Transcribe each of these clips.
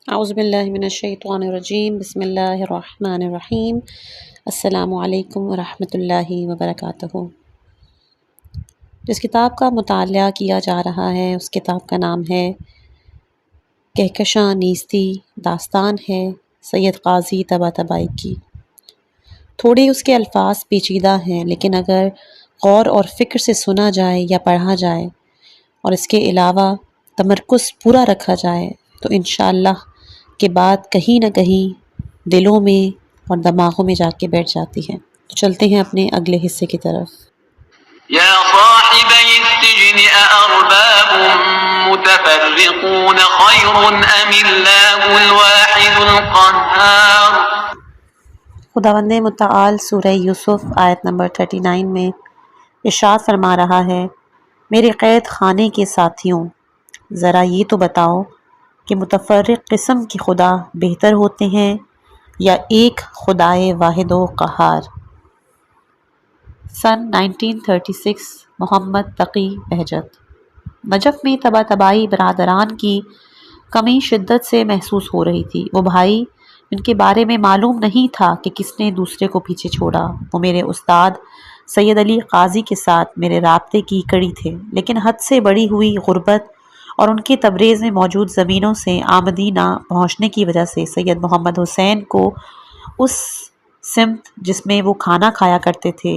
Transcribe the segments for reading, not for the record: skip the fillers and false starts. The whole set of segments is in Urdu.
اعوذ باللہ من الشیطان الرجیم، بسم اللہ الرحمن الرحیم۔ السلام علیکم ورحمۃ اللہ وبرکاتہ۔ جس کتاب کا مطالعہ کیا جا رہا ہے اس کتاب کا نام ہے کہکشاں نیستی، داستان ہے سید قاضی طباطبائی کی۔ تھوڑے اس کے الفاظ پیچیدہ ہیں، لیکن اگر غور اور فکر سے سنا جائے یا پڑھا جائے اور اس کے علاوہ تمرکز پورا رکھا جائے تو انشاءاللہ کے بعد کہیں نہ کہیں دلوں میں اور دماغوں میں جا کے بیٹھ جاتی ہے۔ تو چلتے ہیں اپنے اگلے حصے کی طرف۔ یا صاحبی السجن اارباب متفرقون خیر ام اللہ الواحد القہار۔ خداوند متعال سورہ یوسف آیت نمبر 39 میں ارشاد فرما رہا ہے، میرے قید خانے کے ساتھیوں، ذرا یہ تو بتاؤ کہ متفرق قسم کے خدا بہتر ہوتے ہیں یا ایک خدائے واحد و قہار۔ سن 1936 محمد تقی بہجت۔ نجف میں طباطبائی برادران کی کمی شدت سے محسوس ہو رہی تھی۔ وہ بھائی ان کے بارے میں معلوم نہیں تھا کہ کس نے دوسرے کو پیچھے چھوڑا۔ وہ میرے استاد سید علی قاضی کے ساتھ میرے رابطے کی کڑی تھے، لیکن حد سے بڑھی ہوئی غربت اور ان کے تبریز میں موجود زمینوں سے آمدنی نہ پہنچنے کی وجہ سے سید محمد حسین کو اس سمت جس میں وہ کھانا کھایا کرتے تھے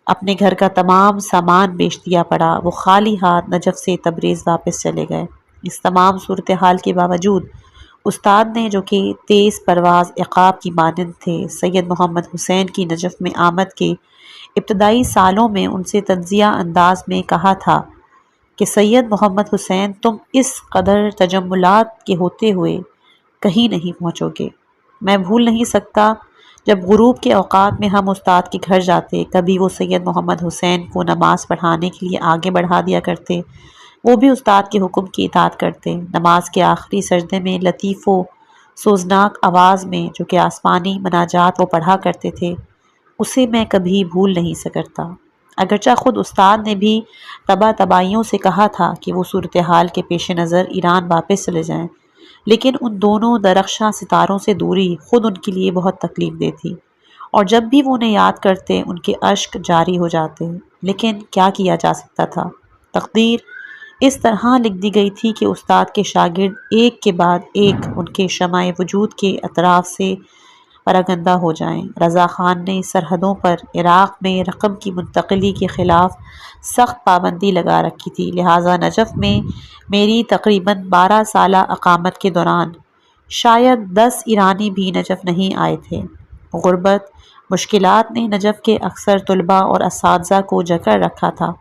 اپنے گھر کا تمام سامان بیچ دیا پڑا۔ وہ خالی ہاتھ نجف سے تبریز واپس چلے گئے۔ اس تمام صورتحال کے باوجود استاد نے، جو کہ تیز پرواز عقاب کی مانند تھے، سید محمد حسین کی نجف میں آمد کے ابتدائی سالوں میں ان سے تنزیہ انداز میں کہا تھا کہ سید محمد حسین، تم اس قدر تجملات کے ہوتے ہوئے کہیں نہیں پہنچو گے۔ میں بھول نہیں سکتا جب غروب کے اوقات میں ہم استاد کے گھر جاتے، کبھی وہ سید محمد حسین کو نماز پڑھانے کے لیے آگے بڑھا دیا کرتے، وہ بھی استاد کے حکم کی اطاعت کرتے۔ نماز کے آخری سجدے میں لطیف و سوزناک آواز میں جو کہ آسمانی مناجات وہ پڑھا کرتے تھے، اسے میں کبھی بھول نہیں سکتا۔ اگرچہ خود استاد نے بھی طباطبائیوں سے کہا تھا کہ وہ صورتحال کے پیش نظر ایران واپس چلے جائیں، لیکن ان دونوں درخشاں ستاروں سے دوری خود ان کے لیے بہت تکلیف دہ تھی، اور جب بھی وہ انہیں یاد کرتے ان کے اشک جاری ہو جاتے۔ لیکن کیا کیا جا سکتا تھا؟ تقدیر اس طرح لکھ دی گئی تھی کہ استاد کے شاگرد ایک کے بعد ایک ان کے شمع وجود کے اطراف سے پراگندہ ہو جائیں۔ رضا خان نے سرحدوں پر عراق میں رقم کی منتقلی کے خلاف سخت پابندی لگا رکھی تھی، لہٰذا نجف میں میری تقریباً 12 سالہ اقامت کے دوران شاید 10 ایرانی بھی نجف نہیں آئے تھے۔ غربت، مشکلات نے نجف کے اکثر طلباء اور اساتذہ کو جکڑ رکھا تھا،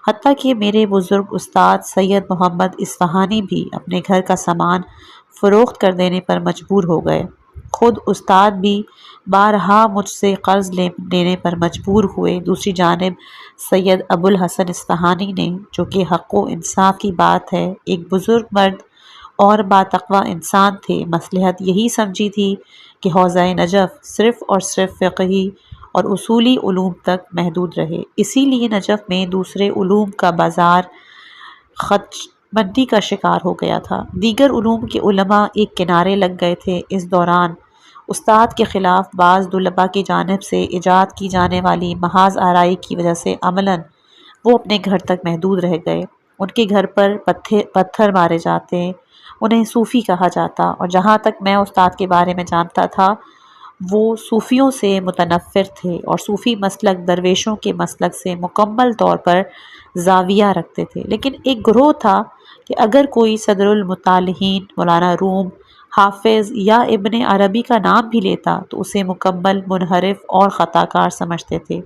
حتیٰ کہ میرے بزرگ استاد سید محمد اصفہانی بھی اپنے گھر کا سامان فروخت کر دینے پر مجبور ہو گئے۔ خود استاد بھی بارہا مجھ سے قرض لینے پر مجبور ہوئے۔ دوسری جانب سید ابو الحسن اصفہانی نے، جو کہ حق و انصاف کی بات ہے ایک بزرگ مرد اور باتقویٰ انسان تھے، مصلحت یہی سمجھی تھی کہ حوزہ نجف صرف اور صرف فقہی اور اصولی علوم تک محدود رہے۔ اسی لیے نجف میں دوسرے علوم کا بازار خدش بندی کا شکار ہو گیا تھا۔ دیگر علوم کے علماء ایک کنارے لگ گئے تھے۔ اس دوران استاد کے خلاف بعض طلباء کی جانب سے ایجاد کی جانے والی محض آرائی کی وجہ سے عملاً وہ اپنے گھر تک محدود رہ گئے۔ ان کے گھر پر پتھر مارے جاتے، انہیں صوفی کہا جاتا، اور جہاں تک میں استاد کے بارے میں جانتا تھا وہ صوفیوں سے متنفر تھے اور صوفی مسلک درویشوں کے مسلک سے مکمل طور پر زاویہ رکھتے تھے۔ لیکن ایک گروہ تھا کہ اگر کوئی صدر المطالعین مولانا روم، حافظ یا ابن عربی کا نام بھی لیتا تو اسے مکمل منحرف اور خطا کار سمجھتے تھے۔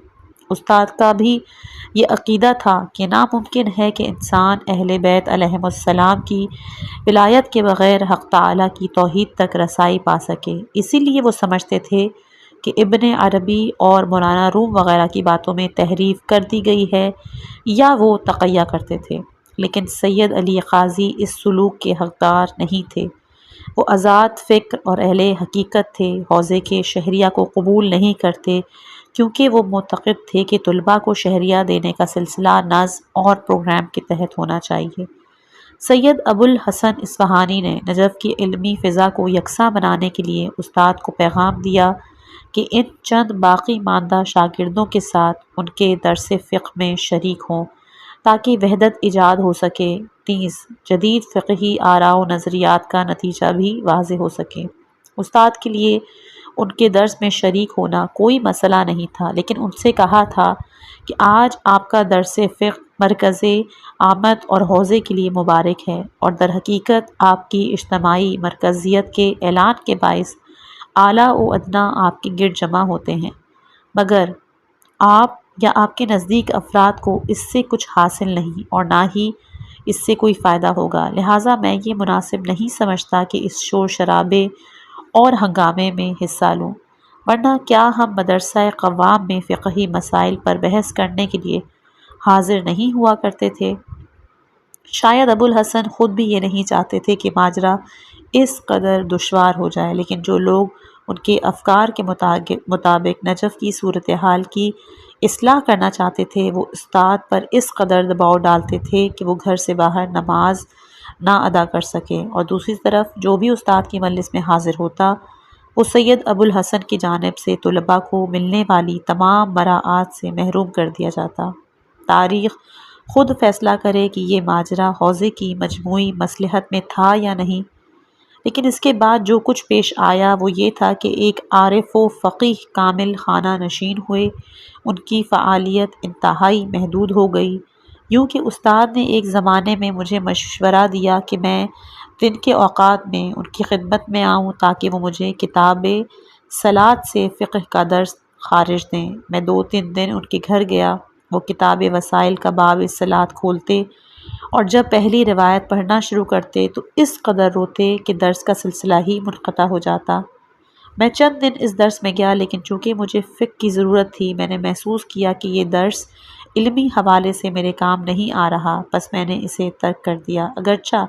استاد کا بھی یہ عقیدہ تھا کہ ناممکن ہے کہ انسان اہل بیت علیہم السلام کی ولایت کے بغیر حق تعالیٰ کی توحید تک رسائی پا سکے۔ اسی لیے وہ سمجھتے تھے کہ ابن عربی اور مولانا روم وغیرہ کی باتوں میں تحریف کر دی گئی ہے، یا وہ تقیہ کرتے تھے۔ لیکن سید علی قاضی اس سلوک کے حقدار نہیں تھے۔ وہ آزاد فکر اور اہل حقیقت تھے، حوزے کے شہریہ کو قبول نہیں کرتے، کیونکہ وہ معتقد تھے کہ طلباء کو شہریہ دینے کا سلسلہ نظم اور پروگرام کے تحت ہونا چاہیے۔ سید ابو الحسن اصفہانی نے نجف کی علمی فضا کو یکساں بنانے کے لیے استاد کو پیغام دیا کہ ان چند باقی ماندہ شاگردوں کے ساتھ ان کے درس فقہ میں شریک ہوں تاکہ وحدت ایجاد ہو سکے، نیز جدید فقہی آراء و نظریات کا نتیجہ بھی واضح ہو سکے۔ استاد کے لیے ان کے درس میں شریک ہونا کوئی مسئلہ نہیں تھا، لیکن ان سے کہا تھا کہ آج آپ کا درس فقہ مرکز آمد اور حوزے کے لیے مبارک ہے، اور در حقیقت آپ کی اجتماعی مرکزیت کے اعلان کے باعث اعلیٰ و ادنیٰ آپ کے گرد جمع ہوتے ہیں، مگر آپ یا آپ کے نزدیک افراد کو اس سے کچھ حاصل نہیں اور نہ ہی اس سے کوئی فائدہ ہوگا، لہٰذا میں یہ مناسب نہیں سمجھتا کہ اس شور شرابے اور ہنگامے میں حصہ لوں، ورنہ کیا ہم مدرسہ قوام میں فقہی مسائل پر بحث کرنے کے لیے حاضر نہیں ہوا کرتے تھے؟ شاید ابو الحسن خود بھی یہ نہیں چاہتے تھے کہ ماجرا اس قدر دشوار ہو جائے، لیکن جو لوگ ان کے افکار کے مطابق نجف کی صورتحال کی اصلاح کرنا چاہتے تھے، وہ استاد پر اس قدر دباؤ ڈالتے تھے کہ وہ گھر سے باہر نماز نہ ادا کر سکے، اور دوسری طرف جو بھی استاد کی مجلس میں حاضر ہوتا وہ سید ابو الحسن کی جانب سے طلباء کو ملنے والی تمام مراعات سے محروم کر دیا جاتا۔ تاریخ خود فیصلہ کرے کہ یہ ماجرا حوزے کی مجموعی مصلحت میں تھا یا نہیں، لیکن اس کے بعد جو کچھ پیش آیا وہ یہ تھا کہ ایک عارف و فقیہ کامل خانہ نشین ہوئے، ان کی فعالیت انتہائی محدود ہو گئی، یوں کہ استاد نے ایک زمانے میں مجھے مشورہ دیا کہ میں دن کے اوقات میں ان کی خدمت میں آؤں تاکہ وہ مجھے کتاب صلاۃ سے فقہ کا درس خارج دیں۔ میں 2-3 دن ان کے گھر گیا، وہ کتاب وسائل کا باب صلاۃ کھولتے اور جب پہلی روایت پڑھنا شروع کرتے تو اس قدر روتے کہ درس کا سلسلہ ہی منقطع ہو جاتا۔ میں چند دن اس درس میں گیا، لیکن چونکہ مجھے فقہ کی ضرورت تھی، میں نے محسوس کیا کہ یہ درس علمی حوالے سے میرے کام نہیں آ رہا، بس میں نے اسے ترک کر دیا، اگرچہ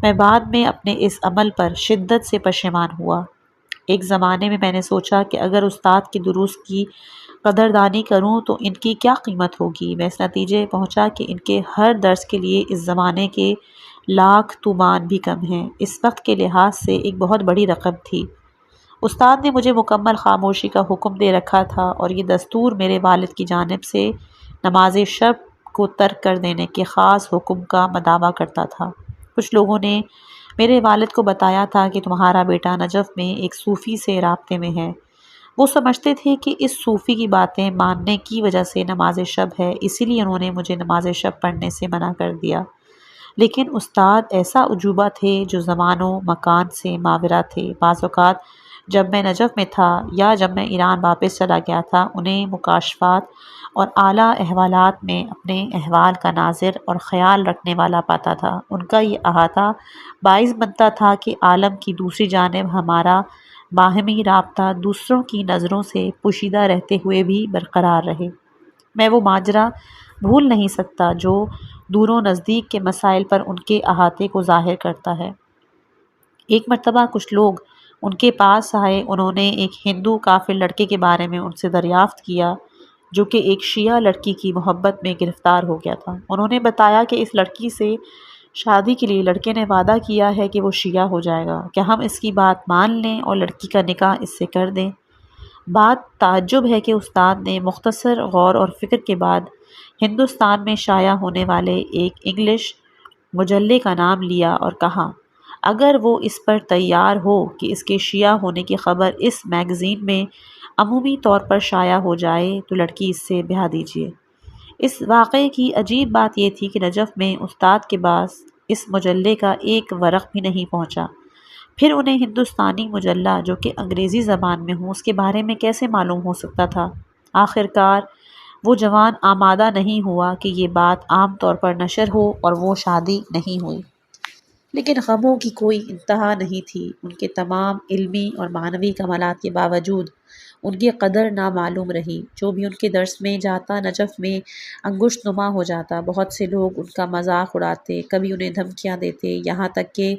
میں بعد میں اپنے اس عمل پر شدت سے پشیمان ہوا۔ ایک زمانے میں نے سوچا کہ اگر استاد کے دروس کی قدردانی کروں تو ان کی کیا قیمت ہوگی۔ میں اس نتیجے پہنچا کہ ان کے ہر درس کے لیے اس زمانے کے 1,00,000 تومان بھی کم ہیں۔ اس وقت کے لحاظ سے ایک بہت بڑی رقم تھی۔ استاد نے مجھے مکمل خاموشی کا حکم دے رکھا تھا، اور یہ دستور میرے والد کی جانب سے نماز شب کو ترک کر دینے کے خاص حکم کا مداوع کرتا تھا۔ کچھ لوگوں نے میرے والد کو بتایا تھا کہ تمہارا بیٹا نجف میں ایک صوفی سے رابطے میں ہے، وہ سمجھتے تھے کہ اس صوفی کی باتیں ماننے کی وجہ سے نماز شب ہے، اسی لیے انہوں نے مجھے نماز شب پڑھنے سے منع کر دیا۔ لیکن استاد ایسا عجوبہ تھے جو زمان و مکان سے ماورا تھے۔ بعض اوقات جب میں نجف میں تھا یا جب میں ایران واپس چلا گیا تھا، انہیں مکاشفات اور اعلیٰ احوالات میں اپنے احوال کا ناظر اور خیال رکھنے والا پاتا تھا۔ ان کا یہ احاطہ باعث بنتا تھا کہ عالم کی دوسری جانب ہمارا باہمی رابطہ دوسروں کی نظروں سے پوشیدہ رہتے ہوئے بھی برقرار رہے۔ میں وہ ماجرا بھول نہیں سکتا جو دور و نزدیک کے مسائل پر ان کے احاطے کو ظاہر کرتا ہے۔ ایک مرتبہ کچھ لوگ ان کے پاس آئے، انہوں نے ایک ہندو کافر لڑکے کے بارے میں ان سے دریافت کیا جو کہ ایک شیعہ لڑکی کی محبت میں گرفتار ہو گیا تھا۔ انہوں نے بتایا کہ اس لڑکی سے شادی کے لیے لڑکے نے وعدہ کیا ہے کہ وہ شیعہ ہو جائے گا، کیا ہم اس کی بات مان لیں اور لڑکی کا نکاح اس سے کر دیں؟ بات تعجب ہے کہ استاد نے مختصر غور اور فکر کے بعد ہندوستان میں شائع ہونے والے ایک انگلش مجلے کا نام لیا اور کہا، اگر وہ اس پر تیار ہو کہ اس کے شیعہ ہونے کی خبر اس میگزین میں عمومی طور پر شائع ہو جائے تو لڑکی اس سے بیاہ دیجیے۔ اس واقعے کی عجیب بات یہ تھی کہ نجف میں استاد کے پاس اس مجلے کا ایک ورق بھی نہیں پہنچا، پھر انہیں ہندوستانی مجلہ جو کہ انگریزی زبان میں ہوں اس کے بارے میں کیسے معلوم ہو سکتا تھا؟ آخرکار وہ جوان آمادہ نہیں ہوا کہ یہ بات عام طور پر نشر ہو اور وہ شادی نہیں ہوئی، لیکن غموں کی کوئی انتہا نہیں تھی۔ ان کے تمام علمی اور معنوی کمالات کے باوجود ان کی قدر نامعلوم رہی۔ جو بھی ان کے درس میں جاتا نجف میں انگشت نما ہو جاتا۔ بہت سے لوگ ان کا مذاق اڑاتے، کبھی انہیں دھمکیاں دیتے، یہاں تک کہ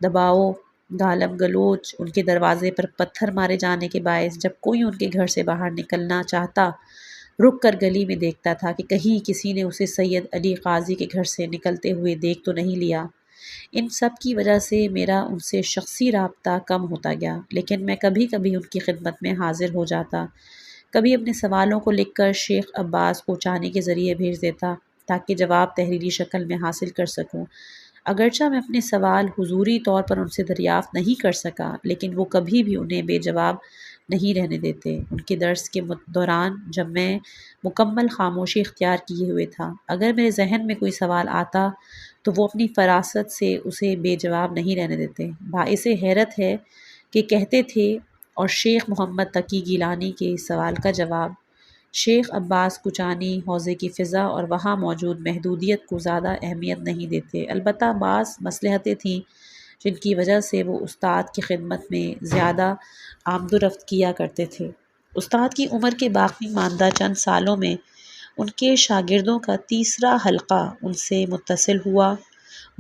دباؤ، گالم گلوچ، ان کے دروازے پر پتھر مارے جانے کے باعث جب کوئی ان کے گھر سے باہر نکلنا چاہتا رک کر گلی میں دیکھتا تھا کہ کہیں کسی نے اسے سید علی قاضی کے گھر سے نکلتے ہوئے دیکھ تو نہیں لیا۔ ان سب کی وجہ سے میرا ان سے شخصی رابطہ کم ہوتا گیا، لیکن میں کبھی کبھی ان کی خدمت میں حاضر ہو جاتا، کبھی اپنے سوالوں کو لکھ کر شیخ عباس کوچانی کے ذریعے بھیج دیتا تاکہ جواب تحریری شکل میں حاصل کر سکوں۔ اگرچہ میں اپنے سوال حضوری طور پر ان سے دریافت نہیں کر سکا، لیکن وہ کبھی بھی انہیں بے جواب نہیں رہنے دیتے۔ ان کے درس کے دوران جب میں مکمل خاموشی اختیار کیے ہوئے تھا، اگر میرے ذہن میں کوئی سوال آتا تو وہ اپنی فراست سے اسے بے جواب نہیں رہنے دیتے۔ باعث حیرت ہے کہ کہتے تھے، اور شیخ محمد تقی گیلانی کے اس سوال کا جواب شیخ عباس کوچانی حوزے کی فضا اور وہاں موجود محدودیت کو زیادہ اہمیت نہیں دیتے، البتہ بعض مصلحتیں تھیں جن کی وجہ سے وہ استاد کی خدمت میں زیادہ آمد و رفت کیا کرتے تھے۔ استاد کی عمر کے باقی ماندہ چند سالوں میں ان کے شاگردوں کا تیسرا حلقہ ان سے متصل ہوا،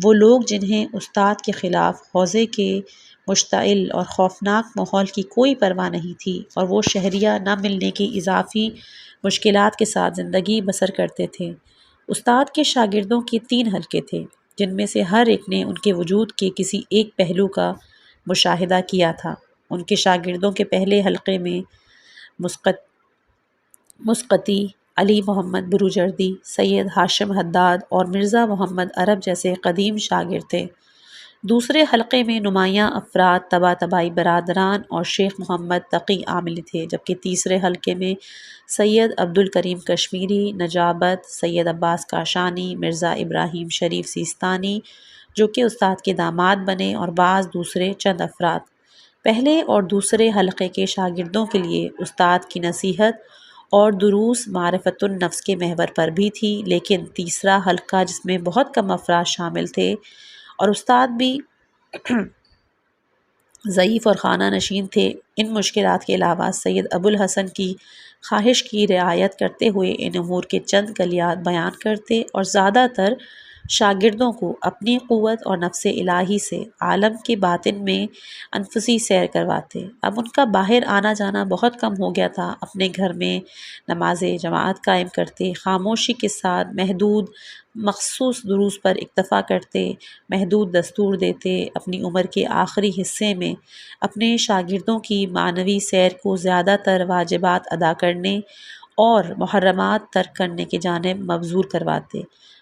وہ لوگ جنہیں استاد کے خلاف حوزے کے مشتعل اور خوفناک ماحول کی کوئی پرواہ نہیں تھی، اور وہ شہریہ نہ ملنے کی اضافی مشکلات کے ساتھ زندگی بسر کرتے تھے۔ استاد کے شاگردوں کے 3 حلقے تھے، جن میں سے ہر ایک نے ان کے وجود کے کسی ایک پہلو کا مشاہدہ کیا تھا۔ ان کے شاگردوں کے پہلے حلقے میں مسقطی، علی محمد بروجردی، سید ہاشم حداد اور مرزا محمد عرب جیسے قدیم شاگرد تھے۔ دوسرے حلقے میں نمایاں افراد طباطبائی برادران اور شیخ محمد تقی عامل تھے، جبکہ تیسرے حلقے میں سید عبدالکریم کشمیری، نجابت، سید عباس کاشانی، مرزا ابراہیم شریف سیستانی جو کہ استاد کے داماد بنے، اور بعض دوسرے چند افراد۔ پہلے اور دوسرے حلقے کے شاگردوں کے لیے استاد کی نصیحت اور دروس معرفت النفس کے محور پر بھی تھی، لیکن تیسرا حلقہ جس میں بہت کم افراد شامل تھے اور استاد بھی ضعیف اور خانہ نشین تھے، ان مشکلات کے علاوہ سید ابوالحسن کی خواہش کی رعایت کرتے ہوئے ان امور کے چند کلیات بیان کرتے اور زیادہ تر شاگردوں کو اپنی قوت اور نفس الہی سے عالم کے باطن میں انفسی سیر کرواتے۔ اب ان کا باہر آنا جانا بہت کم ہو گیا تھا، اپنے گھر میں نماز جماعت قائم کرتے، خاموشی کے ساتھ محدود مخصوص دروس پر اکتفا کرتے، محدود دستور دیتے، اپنی عمر کے آخری حصے میں اپنے شاگردوں کی معنوی سیر کو زیادہ تر واجبات ادا کرنے اور محرمات ترک کرنے کی جانب مبذول کرواتے۔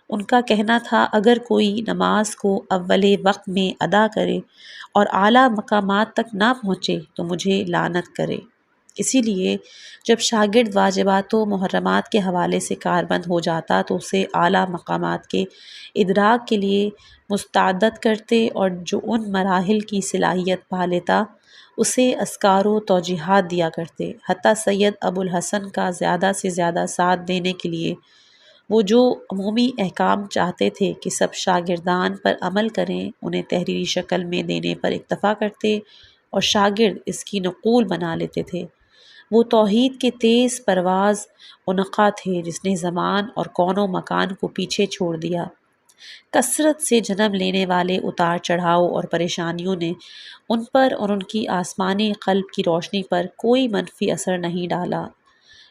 ان کا کہنا تھا، اگر کوئی نماز کو اول وقت میں ادا کرے اور اعلیٰ مقامات تک نہ پہنچے تو مجھے لعنت کرے۔ اسی لیے جب شاگرد واجبات و محرمات کے حوالے سے کاربند ہو جاتا تو اسے اعلیٰ مقامات کے ادراک کے لیے مستعد کرتے، اور جو ان مراحل کی صلاحیت پا لیتا اسے اذکار و توجیہات دیا کرتے۔ حتیٰ سید ابوالحسن کا زیادہ سے زیادہ ساتھ دینے کے لیے وہ جو عمومی احکام چاہتے تھے کہ سب شاگردان پر عمل کریں، انہیں تحریری شکل میں دینے پر اکتفا کرتے اور شاگرد اس کی نقول بنا لیتے تھے۔ وہ توحید کے تیز پرواز عنقا تھے جس نے زمان اور کون و مکان کو پیچھے چھوڑ دیا۔ کثرت سے جنم لینے والے اتار چڑھاؤ اور پریشانیوں نے ان پر اور ان کی آسمانی قلب کی روشنی پر کوئی منفی اثر نہیں ڈالا۔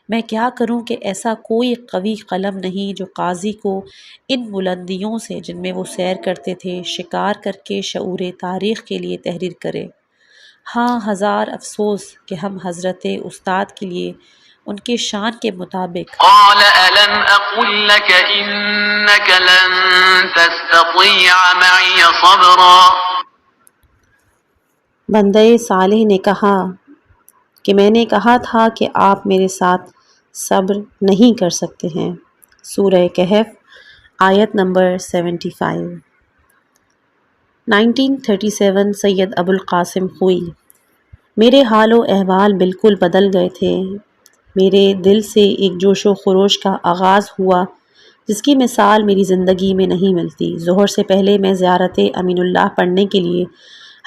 میں کیا کروں کہ ایسا کوئی قوی قلم نہیں جو قاضی کو ان بلندیوں سے جن میں وہ سیر کرتے تھے شکار کر کے شعور تاریخ کے لیے تحریر کرے۔ ہاں، ہزار افسوس کہ ہم حضرت استاد کے لیے ان کے شان کے مطابق قال ألم أقل لك إنك لن تستطيع معي صبرا بندے صالح نے کہا کہ میں نے کہا تھا کہ آپ میرے ساتھ صبر نہیں کر سکتے ہیں۔ سورہ کہف آیت نمبر 75۔ 1937 سید ابوالقاسم خوئی۔ میرے حال و احوال بالکل بدل گئے تھے۔ میرے دل سے ایک جوش و خروش کا آغاز ہوا جس کی مثال میری زندگی میں نہیں ملتی۔ ظہر سے پہلے میں زیارت امین اللہ پڑھنے کے لیے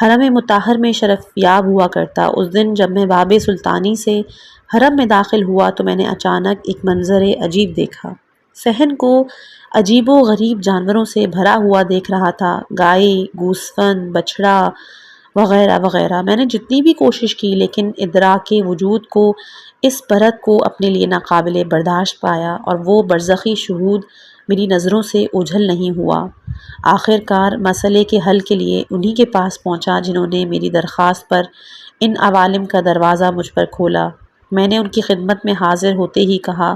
حرم مطہر میں شرف یاب ہوا کرتا۔ اس دن جب میں باب سلطانی سے حرم میں داخل ہوا تو میں نے اچانک ایک منظر عجیب دیکھا۔ صحن کو عجیب و غریب جانوروں سے بھرا ہوا دیکھ رہا تھا، گائے، گوسفند، بچھڑا وغیرہ وغیرہ۔ میں نے جتنی بھی کوشش کی لیکن ادراک وجود کو اس پرت کو اپنے لیے ناقابل برداشت پایا، اور وہ برزخی شہود میری نظروں سے اوجھل نہیں ہوا۔ آخر کار مسئلے کے حل کے لیے انہی کے پاس پہنچا جنہوں نے میری درخواست پر ان عوالم کا دروازہ مجھ پر کھولا۔ میں نے ان کی خدمت میں حاضر ہوتے ہی کہا،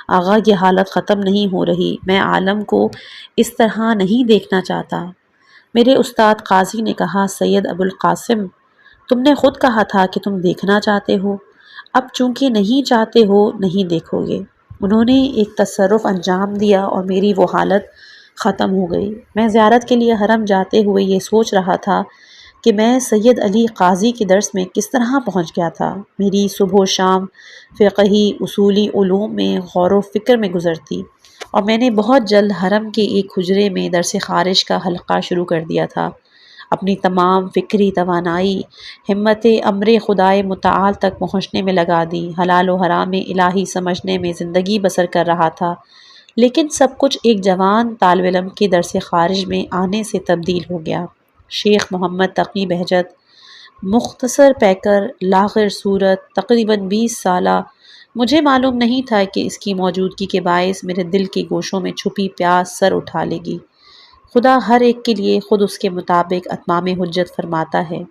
آغا یہ حالت ختم نہیں ہو رہی، میں عالم کو اس طرح نہیں دیکھنا چاہتا۔ میرے استاد قاضی نے کہا، سید ابو القاسم، تم نے خود کہا تھا کہ تم دیکھنا چاہتے ہو، اب چونکہ نہیں چاہتے ہو نہیں دیکھو گے۔ انہوں نے ایک تصرف انجام دیا اور میری وہ حالت ختم ہو گئی۔ میں زیارت کے لیے حرم جاتے ہوئے یہ سوچ رہا تھا کہ میں سید علی قاضی کے درس میں کس طرح پہنچ گیا تھا۔ میری صبح و شام فقہی اصولی علوم میں غور و فکر میں گزرتی اور میں نے بہت جلد حرم کے ایک حجرے میں درس خارج کا حلقہ شروع کر دیا تھا۔ اپنی تمام فکری توانائی ہمت امر خدائے متعال تک پہنچنے میں لگا دی، حلال و حرام الہی سمجھنے میں زندگی بسر کر رہا تھا، لیکن سب کچھ ایک جوان طالب علم کے درس خارج میں آنے سے تبدیل ہو گیا۔ شیخ محمد تقی بہجت، مختصر پیکر، لاغر صورت، تقریباً 20 سالہ، مجھے معلوم نہیں تھا کہ اس کی موجودگی کے باعث میرے دل کے گوشوں میں چھپی پیاس سر اٹھا لے گی۔ خدا ہر ایک کے لیے خود اس کے مطابق اتمام حجت فرماتا ہے۔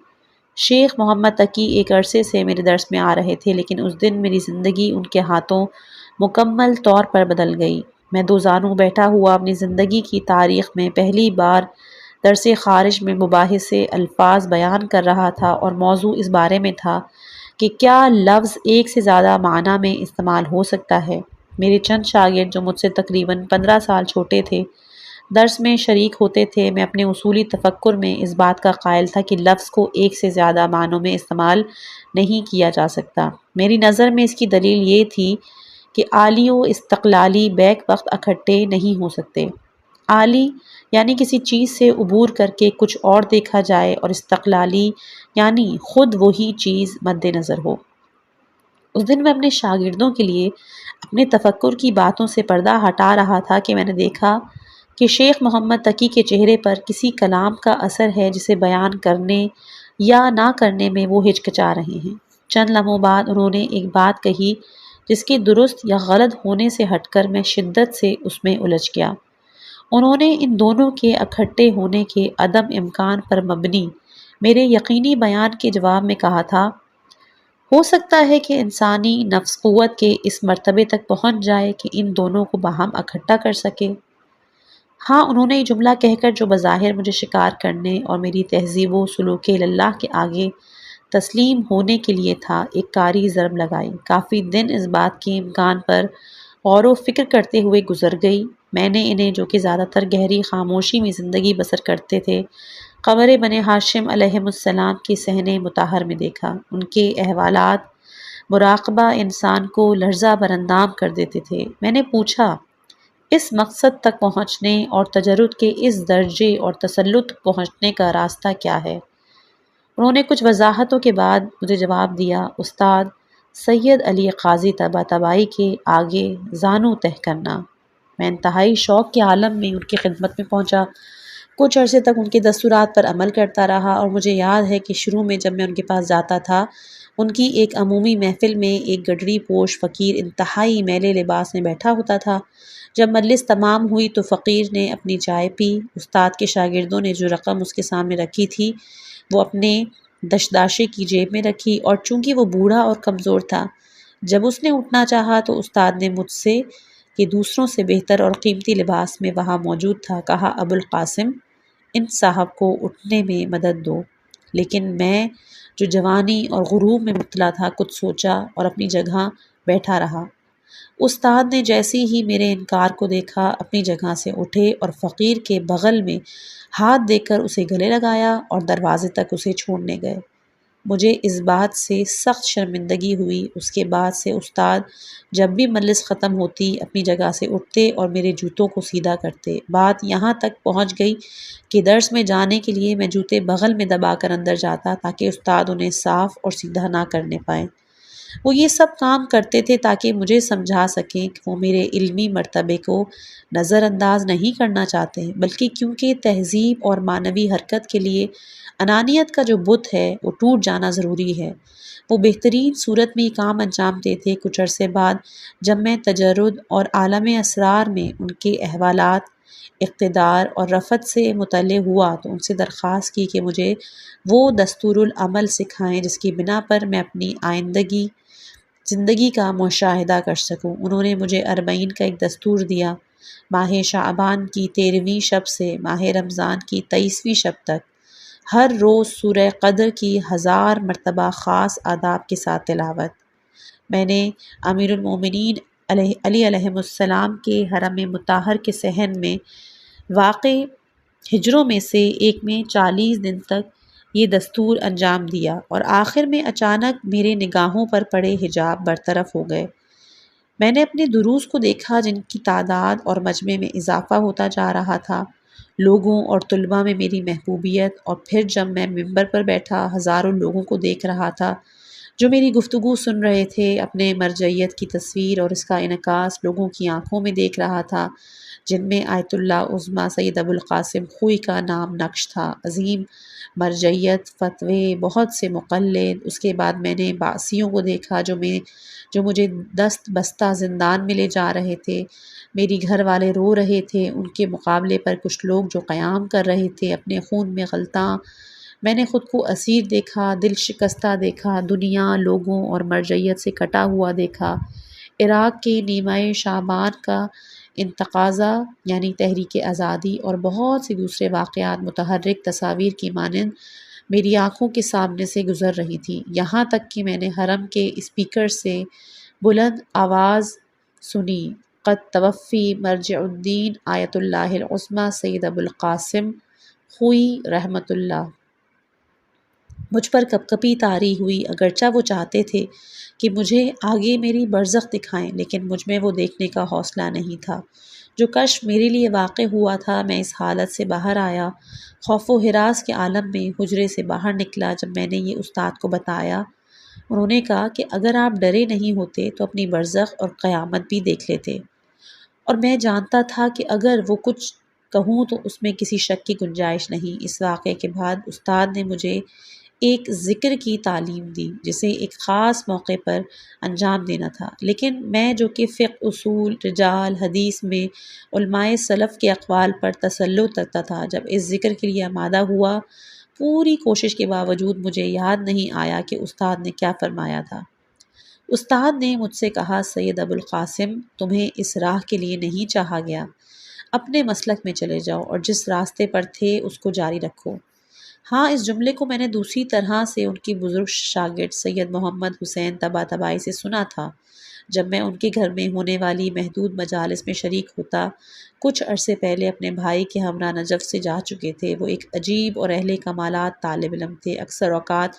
شیخ محمد تقی ایک عرصے سے میرے درس میں آ رہے تھے، لیکن اس دن میری زندگی ان کے ہاتھوں مکمل طور پر بدل گئی۔ میں دو زانوں بیٹھا ہوا اپنی زندگی کی تاریخ میں پہلی بار درس خارج میں مباحث الفاظ بیان کر رہا تھا، اور موضوع اس بارے میں تھا کہ کیا لفظ ایک سے زیادہ معنی میں استعمال ہو سکتا ہے۔ میرے چند شاگرد جو مجھ سے تقریباً 15 سال چھوٹے تھے درس میں شریک ہوتے تھے۔ میں اپنے اصولی تفکر میں اس بات کا قائل تھا کہ لفظ کو ایک سے زیادہ معنوں میں استعمال نہیں کیا جا سکتا۔ میری نظر میں اس کی دلیل یہ تھی کہ عالی و استقلالی بیک وقت اکٹھے نہیں ہو سکتے۔ عالی یعنی کسی چیز سے عبور کر کے کچھ اور دیکھا جائے، اور استقلالی یعنی خود وہی چیز مد نظر ہو۔ اس دن میں اپنے شاگردوں کے لیے اپنے تفکر کی باتوں سے پردہ ہٹا رہا تھا کہ میں نے دیکھا کہ شیخ محمد تقی کے چہرے پر کسی کلام کا اثر ہے جسے بیان کرنے یا نہ کرنے میں وہ ہچکچا رہے ہیں۔ چند لمحوں بعد انہوں نے ایک بات کہی جس کے درست یا غلط ہونے سے ہٹ کر میں شدت سے اس میں الجھ گیا۔ انہوں نے ان دونوں کے اکٹھے ہونے کے عدم امکان پر مبنی میرے یقینی بیان کے جواب میں کہا تھا، ہو سکتا ہے کہ انسانی نفس قوت کے اس مرتبے تک پہنچ جائے کہ ان دونوں کو باہم اکٹھا کر سکے۔ ہاں، انہوں نے یہ جملہ کہہ کر جو بظاہر مجھے شکار کرنے اور میری تہذیب و سلوک اللہ کے آگے تسلیم ہونے کے لیے تھا، ایک کاری ضرب لگائی۔ کافی دن اس بات کے امکان پر غور و فکر کرتے ہوئے گزر گئی۔ میں نے انہیں، جو کہ زیادہ تر گہری خاموشی میں زندگی بسر کرتے تھے، قبر بنی ہاشم علیہم السلام کے صحن مطہر میں دیکھا۔ ان کے احوالات مراقبہ انسان کو لرزہ براندام کر دیتے تھے۔ میں نے پوچھا، اس مقصد تک پہنچنے اور تجرد کے اس درجے اور تسلط پہنچنے کا راستہ کیا ہے؟ انہوں نے کچھ وضاحتوں کے بعد مجھے جواب دیا، استاد سید علی قاضی طباطبائی کے آگے زانو تہ کرنا۔ میں انتہائی شوق کے عالم میں ان کی خدمت میں پہنچا۔ کچھ عرصے تک ان کے دستورات پر عمل کرتا رہا، اور مجھے یاد ہے کہ شروع میں جب میں ان کے پاس جاتا تھا، ان کی ایک عمومی محفل میں ایک گڈری پوش فقیر انتہائی میلے لباس میں بیٹھا ہوتا تھا۔ جب مجلس تمام ہوئی تو فقیر نے اپنی چائے پی۔ استاد کے شاگردوں نے جو رقم اس کے سامنے رکھی تھی وہ اپنے دشداشے کی جیب میں رکھی، اور چونکہ وہ بوڑھا اور کمزور تھا، جب اس نے اٹھنا چاہا تو استاد نے مجھ سے، کہ دوسروں سے بہتر اور قیمتی لباس میں وہاں موجود تھا، کہا، ابو القاسم، ان صاحب کو اٹھنے میں مدد دو۔ لیکن میں جو جوانی اور غروب میں مبتلا تھا کچھ سوچا اور اپنی جگہ بیٹھا رہا۔ استاد نے جیسے ہی میرے انکار کو دیکھا اپنی جگہ سے اٹھے اور فقیر کے بغل میں ہاتھ دے کر اسے گلے لگایا اور دروازے تک اسے چھوڑنے گئے۔ مجھے اس بات سے سخت شرمندگی ہوئی۔ اس کے بعد سے استاد جب بھی مجلس ختم ہوتی اپنی جگہ سے اٹھتے اور میرے جوتوں کو سیدھا کرتے۔ بات یہاں تک پہنچ گئی کہ درس میں جانے کے لیے میں جوتے بغل میں دبا کر اندر جاتا تاکہ استاد انہیں صاف اور سیدھا نہ کرنے پائیں۔ وہ یہ سب کام کرتے تھے تاکہ مجھے سمجھا سکیں کہ وہ میرے علمی مرتبے کو نظر انداز نہیں کرنا چاہتے، بلکہ کیونکہ تہذیب اور معنوی حرکت کے لیے انانیت کا جو بت ہے وہ ٹوٹ جانا ضروری ہے۔ وہ بہترین صورت میں یہ کام انجام دیتے۔ کچھ عرصے بعد جب میں تجرد اور عالم اسرار میں ان کے احوالات، اقتدار اور رفت سے مطلع ہوا تو ان سے درخواست کی کہ مجھے وہ دستور العمل سکھائیں جس کی بنا پر میں اپنی آئندگی زندگی کا مشاہدہ کر سکوں۔ انہوں نے مجھے 40 کا ایک دستور دیا۔ ماہ شعبان کی 13ویں شب سے ماہ رمضان کی 23ویں شب تک ہر روز سورہ قدر کی 1000 مرتبہ خاص آداب کے ساتھ تلاوت۔ میں نے امیر المومنین علی علیہ السلام کے حرم مطہر کے صحن میں واقع ہجروں میں سے ایک میں 40 دن تک یہ دستور انجام دیا، اور آخر میں اچانک میرے نگاہوں پر پڑے حجاب برطرف ہو گئے۔ میں نے اپنے دروس کو دیکھا جن کی تعداد اور مجمع میں اضافہ ہوتا جا رہا تھا، لوگوں اور طلباء میں میری محبوبیت، اور پھر جب میں ممبر پر بیٹھا ہزاروں لوگوں کو دیکھ رہا تھا جو میری گفتگو سن رہے تھے، اپنے مرجعیت کی تصویر اور اس کا انعکاس لوگوں کی آنکھوں میں دیکھ رہا تھا جن میں آیت اللہ عظمیٰ سید ابوالقاسم خوئی کا نام نقش تھا۔ عظیم مرجعیت، فتوے، بہت سے مقلد۔ اس کے بعد میں نے بعثیوں کو دیکھا جو مجھے دست بستہ زندان میں لے جا رہے تھے۔ میری گھر والے رو رہے تھے، ان کے مقابلے پر کچھ لوگ جو قیام کر رہے تھے اپنے خون میں غلطاں۔ میں نے خود کو اسیر دیکھا، دل شکستہ دیکھا، دنیا، لوگوں اور مرجعیت سے کٹا ہوا دیکھا۔ عراق کے نیمہ شعبان کا انتقاضہ یعنی تحریک آزادی اور بہت سے دوسرے واقعات متحرک تصاویر کی مانند میری آنکھوں کے سامنے سے گزر رہی تھی، یہاں تک کہ میں نے حرم کے اسپیکر سے بلند آواز سنی، قد توفی مرجع الدین آیت اللہ العظمیٰ سید ابوالقاسم خوئی رحمۃ اللہ۔ مجھ پر کپکپی طاری ہوئی، اگرچہ وہ چاہتے تھے کہ مجھے آگے میری برزخ دکھائیں، لیکن مجھ میں وہ دیکھنے کا حوصلہ نہیں تھا۔ جو کشف میرے لیے واقع ہوا تھا، میں اس حالت سے باہر آیا، خوف و ہراس کے عالم میں حجرے سے باہر نکلا۔ جب میں نے یہ استاد کو بتایا، انہوں نے کہا کہ اگر آپ ڈرے نہیں ہوتے تو اپنی برزخ اور قیامت بھی دیکھ لیتے، اور میں جانتا تھا کہ اگر وہ کچھ کہوں تو اس میں کسی شک کی گنجائش نہیں۔ اس واقعے کے بعد استاد نے مجھے ایک ذکر کی تعلیم دی جسے ایک خاص موقع پر انجام دینا تھا، لیکن میں جو کہ فقہ، اصول، رجال حدیث میں علماء سلف کے اقوال پر تسلط رکھتا تھا، جب اس ذکر کے لیے آمادہ ہوا، پوری کوشش کے باوجود مجھے یاد نہیں آیا کہ استاد نے کیا فرمایا تھا۔ استاد نے مجھ سے کہا، سید ابوالقاسم، تمہیں اس راہ کے لیے نہیں چاہا گیا، اپنے مسلک میں چلے جاؤ اور جس راستے پر تھے اس کو جاری رکھو۔ ہاں، اس جملے کو میں نے دوسری طرح سے ان کی بزرگ شاگرد سید محمد حسین طباطبائی سے سنا تھا، جب میں ان کے گھر میں ہونے والی محدود مجالس میں شریک ہوتا۔ کچھ عرصے پہلے اپنے بھائی کے ہمراہ نجف سے جا چکے تھے۔ وہ ایک عجیب اور اہل کمالات طالب علم تھے۔ اکثر اوقات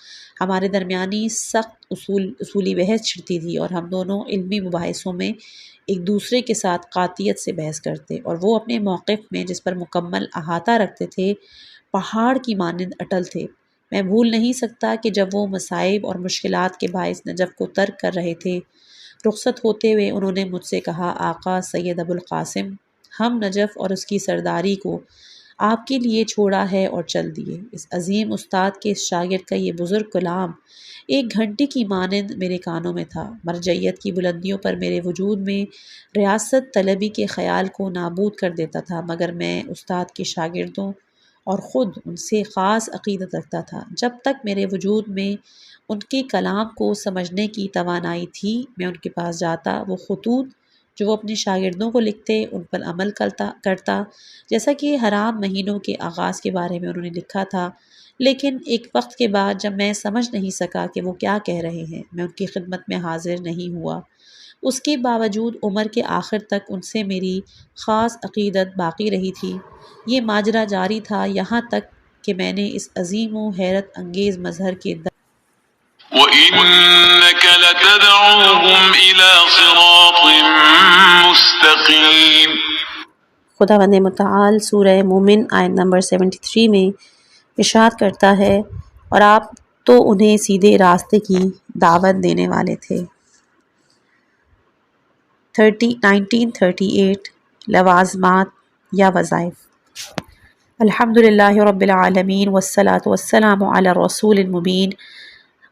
ہمارے درمیانی سخت اصولی بحث چھڑتی تھی اور ہم دونوں علمی مباحثوں میں ایک دوسرے کے ساتھ قاطعیت سے بحث کرتے، اور وہ اپنے موقف میں جس پر مکمل احاطہ رکھتے تھے پہاڑ کی مانند اٹل تھے۔ میں بھول نہیں سکتا کہ جب وہ مصائب اور مشکلات کے باعث نجف کو ترک کر رہے تھے، رخصت ہوتے ہوئے انہوں نے مجھ سے کہا، آقا سید ابوالقاسم، ہم نجف اور اس کی سرداری کو آپ کے لیے چھوڑا ہے اور چل دیے۔ اس عظیم استاد کے اس شاگرد کا یہ بزرگ کلام ایک گھنٹی کی مانند میرے کانوں میں تھا، مرجعیت کی بلندیوں پر میرے وجود میں ریاست طلبی کے خیال کو نابود کر دیتا تھا، مگر میں استاد کے شاگردوں اور خود ان سے خاص عقیدت رکھتا تھا۔ جب تک میرے وجود میں ان کے کلام کو سمجھنے کی توانائی تھی، میں ان کے پاس جاتا، وہ خطوط جو وہ اپنے شاگردوں کو لکھتے ان پر عمل کرتا، جیسا کہ حرام مہینوں کے آغاز کے بارے میں انہوں نے لکھا تھا، لیکن ایک وقت کے بعد جب میں سمجھ نہیں سکا کہ وہ کیا کہہ رہے ہیں، میں ان کی خدمت میں حاضر نہیں ہوا۔ اس کے باوجود عمر کے آخر تک ان سے میری خاص عقیدت باقی رہی تھی۔ یہ ماجرا جاری تھا یہاں تک کہ میں نے اس عظیم و حیرت انگیز مظہر کے وَإِنَّكَ لَتَدْعُوهُمْ إِلَى صِرَاطٍ مُسْتَقِيمٍ۔ خداوند متعال سورہ مومن آیت نمبر 73 میں ارشاد کرتا ہے، اور آپ تو انہیں سیدھے راستے کی دعوت دینے والے تھے۔ 1938 لوازمات یا وظائف۔ الحمد للہ رب العالمین والصلاة والسلام علی الرسول المبین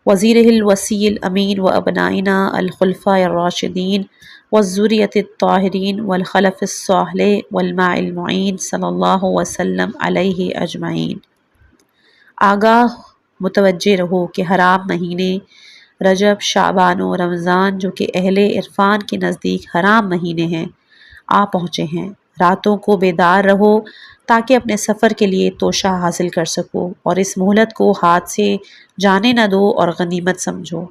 وزیرہ الوسیع الامین و ابنائنا الخلفاء الراشدین والذریۃ الطاہرین والخلف الصالح والماء المعین صلی اللہ وسلم علیہ اجمعین۔ آگاہ متوجہ رہو کہ حرام مہینے رجب، شعبان و رمضان جو کہ اہل عرفان کے نزدیک حرام مہینے ہیں آ پہنچے ہیں۔ راتوں کو بیدار رہو تاکہ اپنے سفر کے لیے توشہ حاصل کر سکو، اور اس مہلت کو ہاتھ سے جانے نہ دو اور غنیمت سمجھو۔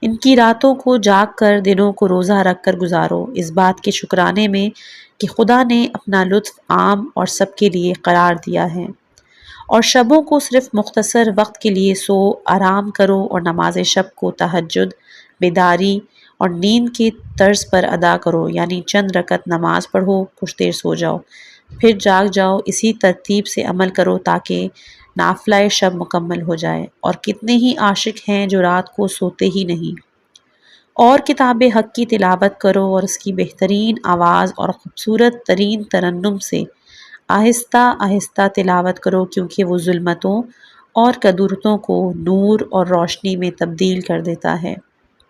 ان کی راتوں کو جاگ کر دنوں کو روزہ رکھ کر گزارو، اس بات کے شکرانے میں کہ خدا نے اپنا لطف عام اور سب کے لیے قرار دیا ہے۔ اور شبوں کو صرف مختصر وقت کے لیے سو آرام کرو، اور نماز شب کو تہجد، بیداری اور نیند کے طرز پر ادا کرو، یعنی چند رکعت نماز پڑھو، کچھ دیر سو جاؤ، پھر جاگ جاؤ۔ اسی ترتیب سے عمل کرو تاکہ نافلہ شب مکمل ہو جائے۔ اور کتنے ہی عاشق ہیں جو رات کو سوتے ہی نہیں۔ اور کتاب حق کی تلاوت کرو، اور اس کی بہترین آواز اور خوبصورت ترین ترنم سے آہستہ آہستہ تلاوت کرو، کیونکہ وہ ظلمتوں اور کدورتوں کو نور اور روشنی میں تبدیل کر دیتا ہے۔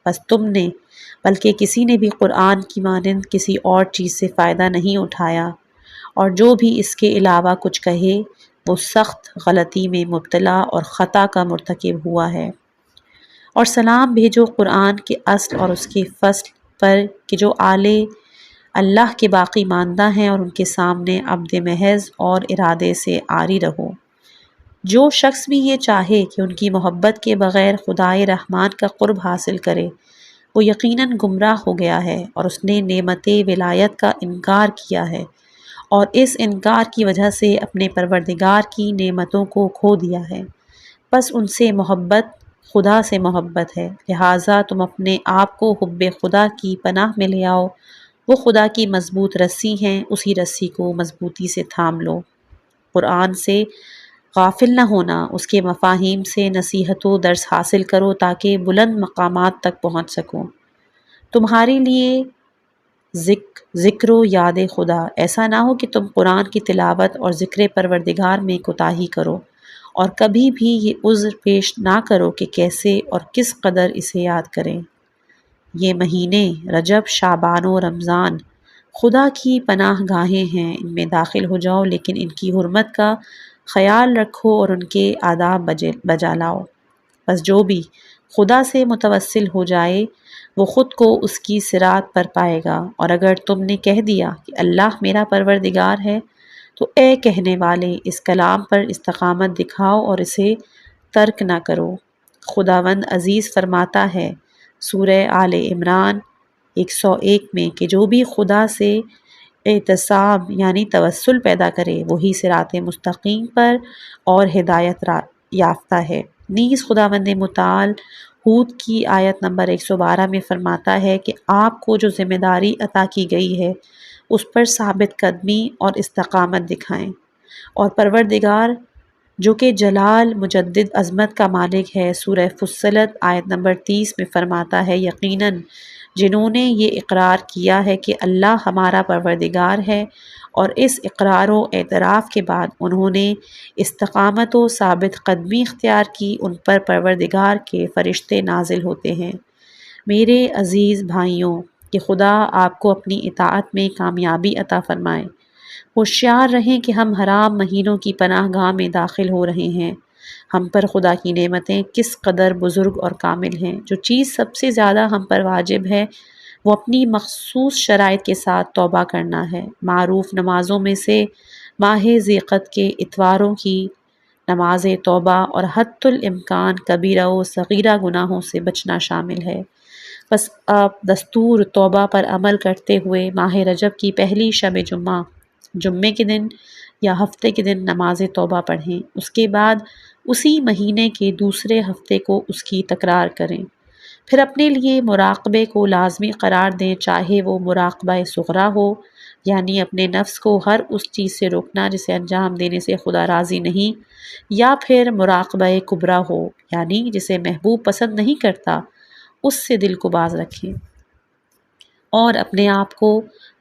بس تم نے بلکہ کسی نے بھی قرآن کی مانند کسی اور چیز سے فائدہ نہیں اٹھایا، اور جو بھی اس کے علاوہ کچھ کہے وہ سخت غلطی میں مبتلا اور خطا کا مرتکب ہوا ہے۔ اور سلام بھیجو قرآن کے اصل اور اس کے فصل پر کہ جو آلے اللہ کے باقی ماندہ ہیں، اور ان کے سامنے عبد محض اور ارادے سے عاری رہو۔ جو شخص بھی یہ چاہے کہ ان کی محبت کے بغیر خدائے رحمان کا قرب حاصل کرے، وہ یقیناً گمراہ ہو گیا ہے، اور اس نے نعمت ولایت کا انکار کیا ہے، اور اس انکار کی وجہ سے اپنے پروردگار کی نعمتوں کو کھو دیا ہے۔ بس ان سے محبت خدا سے محبت ہے، لہٰذا تم اپنے آپ کو حب خدا کی پناہ میں لے آؤ۔ وہ خدا کی مضبوط رسی ہیں، اسی رسی کو مضبوطی سے تھام لو۔ قرآن سے غافل نہ ہونا، اس کے مفاہیم سے نصیحت و درس حاصل کرو تاکہ بلند مقامات تک پہنچ سکو۔ تمہارے لیے ذکر و یاد خدا ایسا نہ ہو کہ تم قرآن کی تلاوت اور ذکر پروردگار میں کوتاہی کرو، اور کبھی بھی یہ عذر پیش نہ کرو کہ کیسے اور کس قدر اسے یاد کریں۔ یہ مہینے رجب، شعبان و رمضان خدا کی پناہ گاہیں ہیں، ان میں داخل ہو جاؤ، لیکن ان کی حرمت کا خیال رکھو اور ان کے آداب بجا لاؤ۔ بس جو بھی خدا سے متوسل ہو جائے وہ خود کو اس کی صراط پر پائے گا۔ اور اگر تم نے کہہ دیا کہ اللہ میرا پروردگار ہے، تو اے کہنے والے اس کلام پر استقامت دکھاؤ اور اسے ترک نہ کرو۔ خداوند عزیز فرماتا ہے سورہ آل عمران 101 میں کہ جو بھی خدا سے اعتصام یعنی توسل پیدا کرے وہی صراط مستقیم پر اور ہدایت یافتہ ہے۔ نیز خداوند متعال ہود کی آیت نمبر 112 میں فرماتا ہے کہ آپ کو جو ذمہ داری عطا کی گئی ہے اس پر ثابت قدمی اور استقامت دکھائیں۔ اور پروردگار جو کہ جلال مجدد عظمت کا مالک ہے، سورہ فصلت آیت نمبر 30 میں فرماتا ہے یقیناً جنہوں نے یہ اقرار کیا ہے کہ اللہ ہمارا پروردگار ہے، اور اس اقرار و اعتراف کے بعد انہوں نے استقامت و ثابت قدمی اختیار کی، ان پر پروردگار کے فرشتے نازل ہوتے ہیں۔ میرے عزیز بھائیوں، کہ خدا آپ کو اپنی اطاعت میں کامیابی عطا فرمائے۔ ہوشیار رہیں کہ ہم حرام مہینوں کی پناہ گاہ میں داخل ہو رہے ہیں۔ ہم پر خدا کی نعمتیں کس قدر بزرگ اور کامل ہیں۔ جو چیز سب سے زیادہ ہم پر واجب ہے وہ اپنی مخصوص شرائط کے ساتھ توبہ کرنا ہے۔ معروف نمازوں میں سے ماہ ذیقعد کے اتواروں کی نماز توبہ اور حتی الامکان کبیرہ و صغیرہ گناہوں سے بچنا شامل ہے۔ بس آپ دستور توبہ پر عمل کرتے ہوئے ماہ رجب کی پہلی شب جمعے کے دن یا ہفتے کے دن نماز توبہ پڑھیں، اس کے بعد اسی مہینے کے دوسرے ہفتے کو اس کی تکرار کریں۔ پھر اپنے لیے مراقبے کو لازمی قرار دیں، چاہے وہ مراقبہ صغریٰ ہو یعنی اپنے نفس کو ہر اس چیز سے روکنا جسے انجام دینے سے خدا راضی نہیں، یا پھر مراقبہ کبریٰ ہو یعنی جسے محبوب پسند نہیں کرتا اس سے دل کو باز رکھیں۔ اور اپنے آپ کو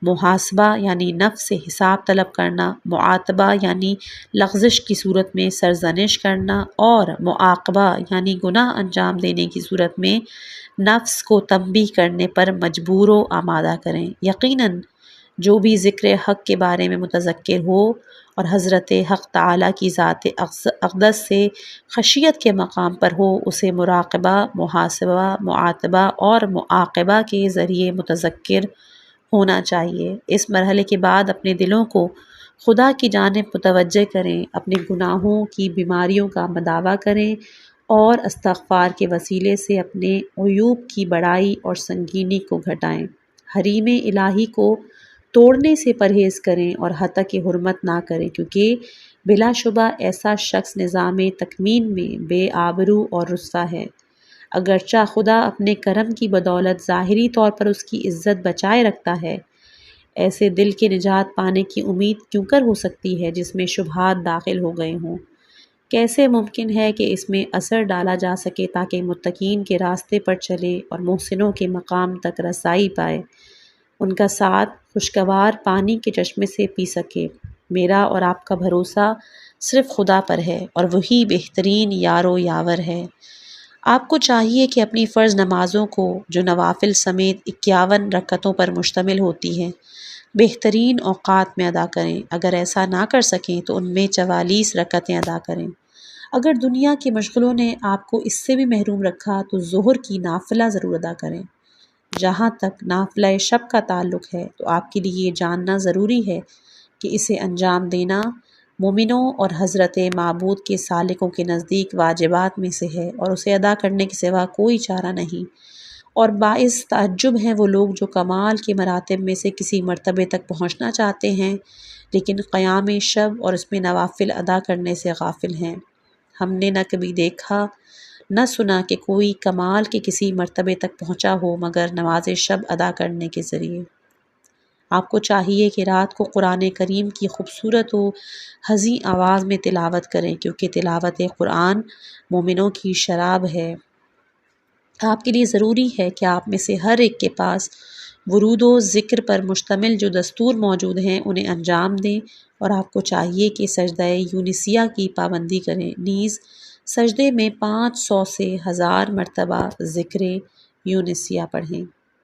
محاسبہ یعنی نفس سے حساب طلب کرنا، معاتبہ یعنی لغزش کی صورت میں سرزنش کرنا، اور معاقبہ یعنی گناہ انجام دینے کی صورت میں نفس کو تنبیہ کرنے پر مجبور و آمادہ کریں۔ یقیناً جو بھی ذکر حق کے بارے میں متذکر ہو اور حضرت حق تعالیٰ کی ذات اقدس سے خشیت کے مقام پر ہو، اسے مراقبہ، محاسبہ، معاتبہ اور معاقبہ کے ذریعے متذکر ہونا چاہیے۔ اس مرحلے کے بعد اپنے دلوں کو خدا کی جانب متوجہ کریں، اپنے گناہوں کی بیماریوں کا مداوع کریں اور استغفار کے وسیلے سے اپنے عیوب کی بڑائی اور سنگینی کو گھٹائیں۔ حریم الہی کو توڑنے سے پرہیز کریں اور حتک حرمت نہ کریں، کیونکہ بلا شبہ ایسا شخص نظام تکوین میں بے آبرو اور رسوا ہے۔ اگرچہ خدا اپنے کرم کی بدولت ظاہری طور پر اس کی عزت بچائے رکھتا ہے، ایسے دل کے نجات پانے کی امید کیوں کر ہو سکتی ہے جس میں شبہات داخل ہو گئے ہوں؟ کیسے ممکن ہے کہ اس میں اثر ڈالا جا سکے تاکہ متقین کے راستے پر چلے اور محسنوں کے مقام تک رسائی پائے، ان کا ساتھ خوشگوار پانی کے چشمے سے پی سکے؟ میرا اور آپ کا بھروسہ صرف خدا پر ہے اور وہی بہترین یار و یاور ہے۔ آپ کو چاہیے کہ اپنی فرض نمازوں کو، جو نوافل سمیت 51 رکعتوں پر مشتمل ہوتی ہیں، بہترین اوقات میں ادا کریں۔ اگر ایسا نہ کر سکیں تو ان میں 44 رکعتیں ادا کریں۔ اگر دنیا کی مشغلوں نے آپ کو اس سے بھی محروم رکھا تو ظہر کی نافلہ ضرور ادا کریں۔ جہاں تک نافلہ شب کا تعلق ہے تو آپ کے لیے یہ جاننا ضروری ہے کہ اسے انجام دینا مومنوں اور حضرت معبود کے سالکوں کے نزدیک واجبات میں سے ہے، اور اسے ادا کرنے کے سوا کوئی چارہ نہیں۔ اور باعث تعجب ہیں وہ لوگ جو کمال کے مراتب میں سے کسی مرتبے تک پہنچنا چاہتے ہیں لیکن قیام شب اور اس میں نوافل ادا کرنے سے غافل ہیں۔ ہم نے نہ کبھی دیکھا نہ سنا کہ کوئی کمال کے کسی مرتبے تک پہنچا ہو مگر نماز شب ادا کرنے کے ذریعے۔ آپ کو چاہیے کہ رات کو قرآن کریم کی خوبصورت و ہزیں آواز میں تلاوت کریں، کیونکہ تلاوت قرآن مومنوں کی شراب ہے۔ آپ کے لیے ضروری ہے کہ آپ میں سے ہر ایک کے پاس ورود و ذکر پر مشتمل جو دستور موجود ہیں انہیں انجام دیں، اور آپ کو چاہیے کہ سجدہ یونسیہ کی پابندی کریں، نیز سجدے میں 500 سے 1000 مرتبہ ذکر یونسیہ پڑھیں۔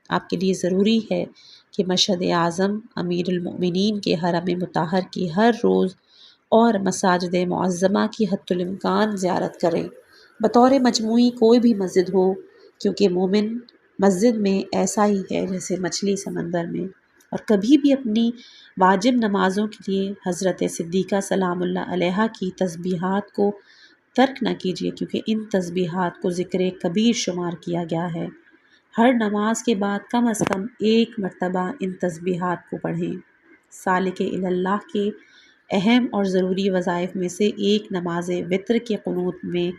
آپ کے لیے ضروری ہے کہ مشہد اعظم امیر المؤمنین کے حرم مطہر کی ہر روز اور مساجد معظمہ کی حتی الامکان زیارت کریں، بطور مجموعی کوئی بھی مسجد ہو، کیونکہ مومن مسجد میں ایسا ہی ہے جیسے مچھلی سمندر میں۔ اور کبھی بھی اپنی واجب نمازوں کے لیے حضرت صدیقہ سلام اللہ علیہا کی تسبیحات کو ترک نہ کیجیے، کیونکہ ان تسبیحات کو ذکر کبیر شمار کیا گیا ہے۔ ہر نماز کے بعد کم از کم 1 مرتبہ ان تسبیحات کو پڑھیں۔ سالک اللہ کے اہم اور ضروری وظائف میں سے ایک نماز وتر کے قنوت میں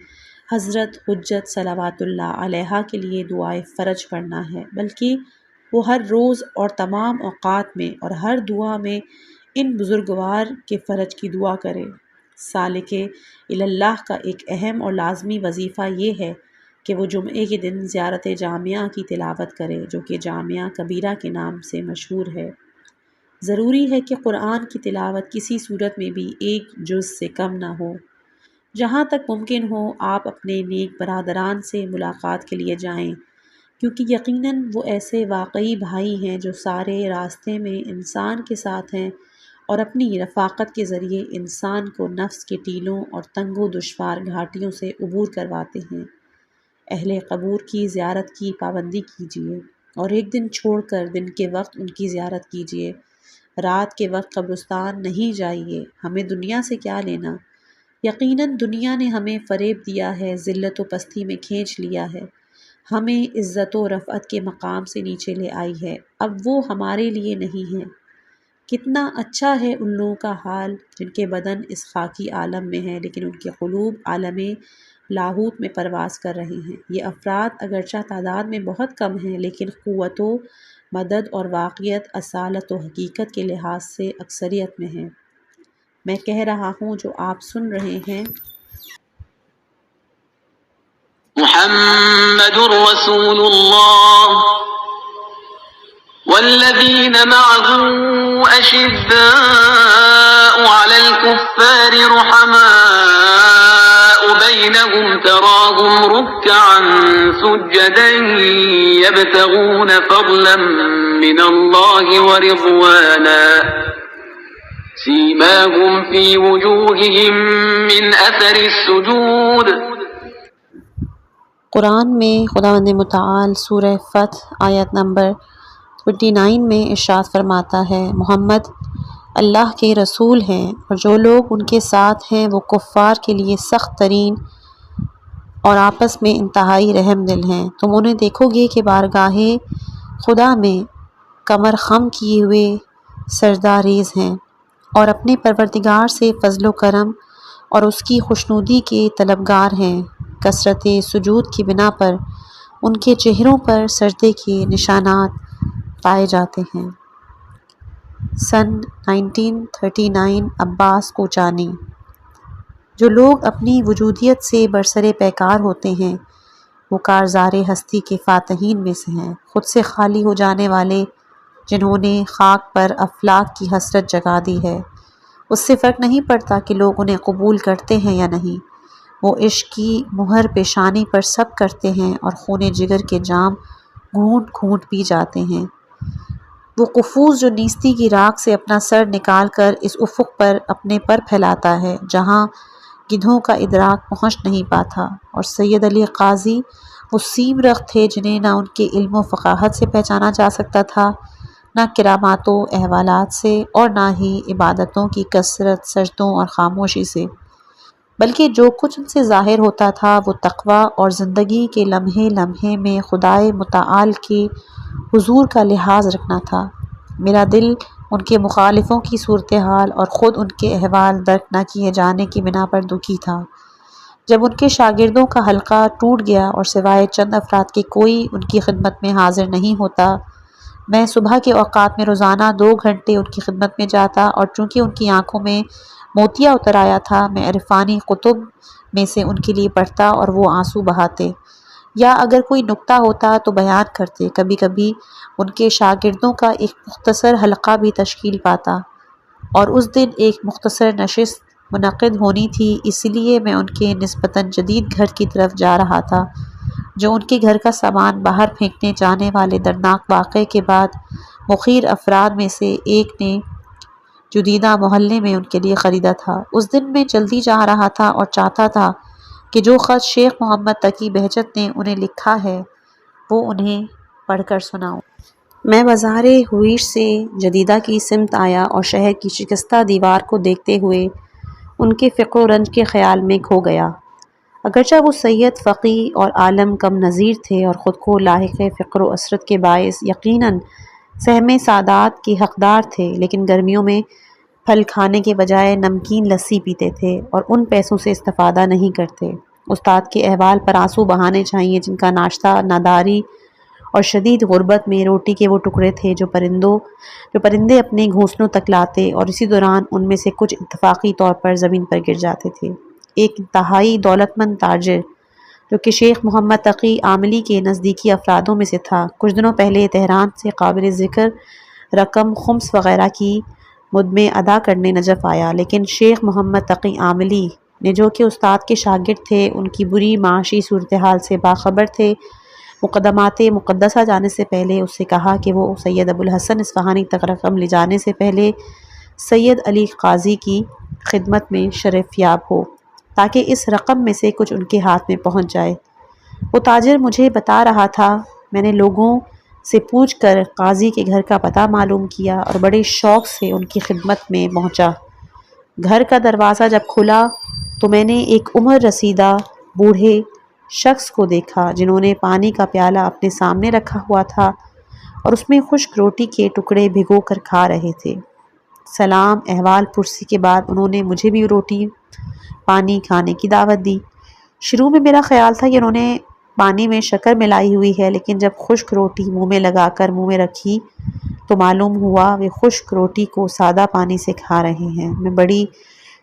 حضرت حجت صلوات اللہ علیہا کے لیے دعائے فرج پڑھنا ہے، بلکہ وہ ہر روز اور تمام اوقات میں اور ہر دعا میں ان بزرگوار کے فرج کی دعا کرے۔ سالک اللہ کا ایک اہم اور لازمی وظیفہ یہ ہے کہ وہ جمعے کے دن زیارت جامعہ کی تلاوت کرے، جو کہ جامعہ کبیرہ کے نام سے مشہور ہے۔ ضروری ہے کہ قرآن کی تلاوت کسی صورت میں بھی 1 جز سے کم نہ ہو۔ جہاں تک ممکن ہو آپ اپنے نیک برادران سے ملاقات کے لیے جائیں، کیونکہ یقیناً وہ ایسے واقعی بھائی ہیں جو سارے راستے میں انسان کے ساتھ ہیں اور اپنی رفاقت کے ذریعے انسان کو نفس کے ٹیلوں اور تنگ و دشوار گھاٹیوں سے عبور کرواتے ہیں۔ اہل قبور کی زیارت کی پابندی کیجیے اور ایک دن چھوڑ کر دن کے وقت ان کی زیارت کیجیے۔ رات کے وقت قبرستان نہیں جائیے، ہمیں دنیا سے کیا لینا؟ یقیناً دنیا نے ہمیں فریب دیا ہے، ذلت و پستی میں کھینچ لیا ہے، ہمیں عزت و رفعت کے مقام سے نیچے لے آئی ہے، اب وہ ہمارے لیے نہیں ہے۔ کتنا اچھا ہے ان لوگوں کا حال جن کے بدن اس خاکی عالم میں ہیں لیکن ان کے قلوب عالم لاہوت میں پرواز کر رہے ہیں۔ یہ افراد اگرچہ تعداد میں بہت کم ہیں لیکن قوت و مدد اور واقعیت، اصالت و حقیقت کے لحاظ سے اکثریت میں ہیں۔ میں کہہ رہا ہوں جو آپ سن رہے ہیں محمد رسول اللہ والذين معه أشداء على الكفار رحماء بينهم تراهم ركعا سجدا يبتغون فضلا من الله ورضوانا سيماهم في وجوههم من أثر السجود. قرآن میں خداوند متعال سورہ فتح آیت نمبر 29 میں ارشاد فرماتا ہے، محمد اللہ کے رسول ہیں اور جو لوگ ان کے ساتھ ہیں وہ کفار کے لیے سخت ترین اور آپس میں انتہائی رحم دل ہیں۔ تم انہیں دیکھو گے کہ بارگاہ خدا میں کمر خم کیے ہوئے سجدہ ریز ہیں اور اپنے پروردگار سے فضل و کرم اور اس کی خوشنودی کے طلبگار ہیں۔ کثرت سجود کی بنا پر ان کے چہروں پر سجدے کے نشانات پائے جاتے ہیں۔ سن 1939 عباس کوچانی۔ جو لوگ اپنی وجودیت سے برسر پیکار ہوتے ہیں وہ کارزار ہستی کے فاتحین میں سے ہیں، خود سے خالی ہو جانے والے جنہوں نے خاک پر افلاک کی حسرت جگا دی ہے۔ اس سے فرق نہیں پڑتا کہ لوگ انہیں قبول کرتے ہیں یا نہیں، وہ عشق کی مہر پیشانی پر سب کرتے ہیں اور خون جگر کے جام گھونٹ گھونٹ پی جاتے ہیں۔ وہ قفوز جو نیستی کی راکھ سے اپنا سر نکال کر اس افق پر اپنے پر پھیلاتا ہے جہاں گدھوں کا ادراک پہنچ نہیں پاتا، اور سید علی قاضی وہ سیم رخ تھے جنہیں نہ ان کے علم و فقاہت سے پہچانا جا سکتا تھا، نہ کرامات و احوالات سے، اور نہ ہی عبادتوں کی کثرت، سجدوں اور خاموشی سے، بلکہ جو کچھ ان سے ظاہر ہوتا تھا وہ تقویٰ اور زندگی کے لمحے لمحے میں خدائے متعال کے حضور کا لحاظ رکھنا تھا۔ میرا دل ان کے مخالفوں کی صورتحال اور خود ان کے احوال درک نہ کیے جانے کی بنا پر دکھی تھا۔ جب ان کے شاگردوں کا حلقہ ٹوٹ گیا اور سوائے چند افراد کے کوئی ان کی خدمت میں حاضر نہیں ہوتا، میں صبح کے اوقات میں روزانہ 2 گھنٹے ان کی خدمت میں جاتا، اور چونکہ ان کی آنکھوں میں موتیا اتر آیا تھا، میں عرفانی کتب میں سے ان کے لیے پڑھتا اور وہ آنسو بہاتے، یا اگر کوئی نکتہ ہوتا تو بیان کرتے۔ کبھی کبھی ان کے شاگردوں کا ایک مختصر حلقہ بھی تشکیل پاتا، اور اس دن ایک مختصر نشست منعقد ہونی تھی، اس لیے میں ان کے نسبتاً جدید گھر کی طرف جا رہا تھا، جو ان کے گھر کا سامان باہر پھینکنے جانے والے دردناک واقعے کے بعد مخیر افراد میں سے ایک نے جدیدہ محلے میں ان کے لیے خریدا تھا۔ اس دن میں جلدی جا رہا تھا اور چاہتا تھا کہ جو خط شیخ محمد تقی بہجت نے انہیں لکھا ہے وہ انہیں پڑھ کر سناؤں۔ میں بازار ہوئیش سے جدیدہ کی سمت آیا اور شہر کی شکستہ دیوار کو دیکھتے ہوئے ان کے فقر و رنج کے خیال میں کھو گیا۔ اگرچہ وہ سید، فقیہ اور عالم کم نظیر تھے اور خود کو لاحق فقر و اسرت کے باعث یقیناً سہم سعادات کے حقدار تھے، لیکن گرمیوں میں پھل کھانے کے بجائے نمکین لسی پیتے تھے اور ان پیسوں سے استفادہ نہیں کرتے۔ استاد کے احوال پر آنسو بہانے چاہیے جن کا ناشتہ ناداری اور شدید غربت میں روٹی کے وہ ٹکڑے تھے جو پرندے اپنے گھونسلوں تک لاتے، اور اسی دوران ان میں سے کچھ اتفاقی طور پر زمین پر گر جاتے تھے۔ ایک انتہائی دولت مند تاجر جو کہ شیخ محمد تقی عاملی کے نزدیکی افرادوں میں سے تھا، کچھ دنوں پہلے تہران سے قابل ذکر رقم خمس وغیرہ کی مد میں ادا کرنے نجف آیا، لیکن شیخ محمد تقی عاملی نے جو کہ استاد کے شاگرد تھے ان کی بری معاشی صورتحال سے باخبر تھے، مقدمات مقدسہ جانے سے پہلے اس سے کہا کہ وہ سید ابوالحسن اصفہانی تک رقم لے جانے سے پہلے سید علی قاضی کی خدمت میں شرف یاب ہو تاکہ اس رقم میں سے کچھ ان کے ہاتھ میں پہنچ جائے۔ وہ تاجر مجھے بتا رہا تھا، میں نے لوگوں سے پوچھ کر قاضی کے گھر کا پتہ معلوم کیا اور بڑے شوق سے ان کی خدمت میں پہنچا۔ گھر کا دروازہ جب کھلا تو میں نے ایک عمر رسیدہ بوڑھے شخص کو دیکھا جنہوں نے پانی کا پیالہ اپنے سامنے رکھا ہوا تھا اور اس میں خشک روٹی کے ٹکڑے بھگو کر کھا رہے تھے۔ سلام احوال پرسی کے بعد انہوں نے مجھے بھی روٹی پانی کھانے کی دعوت دی۔ شروع میں میرا خیال تھا کہ انہوں نے پانی میں شکر ملائی ہوئی ہے، لیکن جب خشک روٹی منہ میں لگا کر منہ میں رکھی تو معلوم ہوا وہ خشک روٹی کو سادہ پانی سے کھا رہے ہیں۔ میں بڑی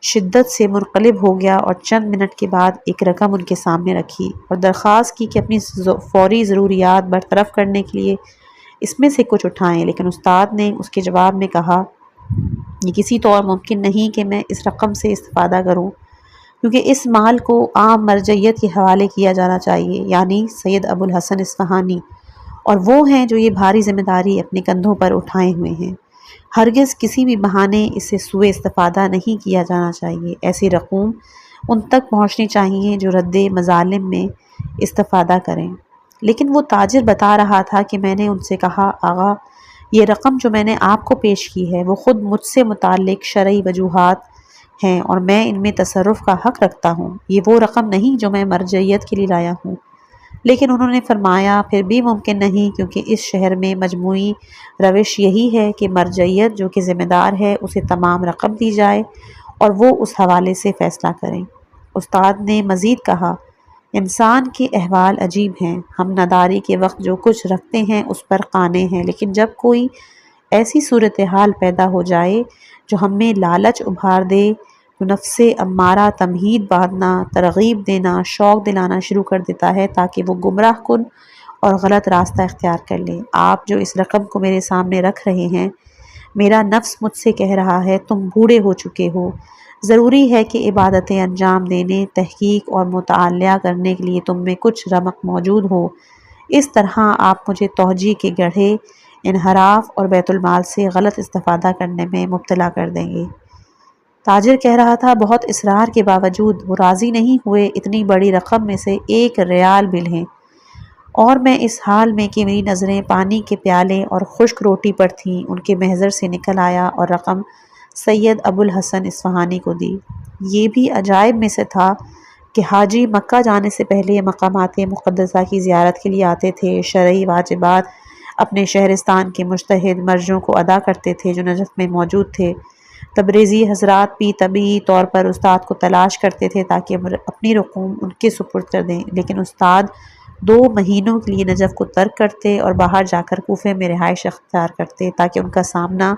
شدت سے منقلب ہو گیا اور چند منٹ کے بعد ایک رقم ان کے سامنے رکھی اور درخواست کی کہ اپنی فوری ضروریات برطرف کرنے کے لیے اس میں سے کچھ اٹھائیں، لیکن استاد نے اس کے جواب میں کہا یہ کسی طور ممکن نہیں کہ میں اس رقم سے استفادہ کروں، کیونکہ اس مال کو عام مرجعیت کے حوالے کیا جانا چاہیے، یعنی سید ابو الحسن اصفہانی، اور وہ ہیں جو یہ بھاری ذمہ داری اپنے کندھوں پر اٹھائے ہوئے ہیں۔ ہرگز کسی بھی بہانے اس سے سوء استفادہ نہیں کیا جانا چاہیے۔ ایسی رقوم ان تک پہنچنی چاہیے جو رد مظالم میں استفادہ کریں۔ لیکن وہ تاجر بتا رہا تھا کہ میں نے ان سے کہا آغا، یہ رقم جو میں نے آپ کو پیش کی ہے وہ خود مجھ سے متعلق شرعی وجوہات ہیں اور میں ان میں تصرف کا حق رکھتا ہوں، یہ وہ رقم نہیں جو میں مرجعیت کے لیے لایا ہوں۔ لیکن انہوں نے فرمایا پھر بھی ممکن نہیں، کیونکہ اس شہر میں مجموعی روش یہی ہے کہ مرجعیت جو کہ ذمہ دار ہے اسے تمام رقم دی جائے اور وہ اس حوالے سے فیصلہ کریں۔ استاد نے مزید کہا انسان کے احوال عجیب ہیں، ہم نداری کے وقت جو کچھ رکھتے ہیں اس پر قانے ہیں، لیکن جب کوئی ایسی صورتحال پیدا ہو جائے جو ہم میں لالچ ابھار دے تو نفس امارہ تمہید باندھنا، ترغیب دینا، شوق دلانا شروع کر دیتا ہے تاکہ وہ گمراہ کن اور غلط راستہ اختیار کر لے۔ آپ جو اس رقم کو میرے سامنے رکھ رہے ہیں، میرا نفس مجھ سے کہہ رہا ہے تم بوڑھے ہو چکے ہو، ضروری ہے کہ عبادتیں انجام دینے، تحقیق اور مطالعہ کرنے کے لیے تم میں کچھ رمق موجود ہو، اس طرح آپ مجھے توجیہ کے گڑھے، انحراف اور بیت المال سے غلط استفادہ کرنے میں مبتلا کر دیں گے۔ تاجر کہہ رہا تھا بہت اصرار کے باوجود وہ راضی نہیں ہوئے، اتنی بڑی رقم میں سے 1 ریال بھی لیں، اور میں اس حال میں کہ میری نظریں پانی کے پیالے اور خشک روٹی پر تھیں ان کے محضر سے نکل آیا اور رقم سید ابو الحسن اصفہانی کو دی۔ یہ بھی عجائب میں سے تھا کہ حاجی مکہ جانے سے پہلے مقامات مقدسہ کی زیارت کے لیے آتے تھے، شرعی واجبات اپنے شہرستان کے مجتہد مرجوں کو ادا کرتے تھے جو نجف میں موجود تھے۔ تبریزی حضرات بھی طبعی طور پر استاد کو تلاش کرتے تھے تاکہ اپنی رقوم ان کے سپرد کر دیں، لیکن استاد 2 مہینوں کے لیے نجف کو ترک کرتے اور باہر جا کر کوفے میں رہائش اختیار کرتے تاکہ ان کا سامنا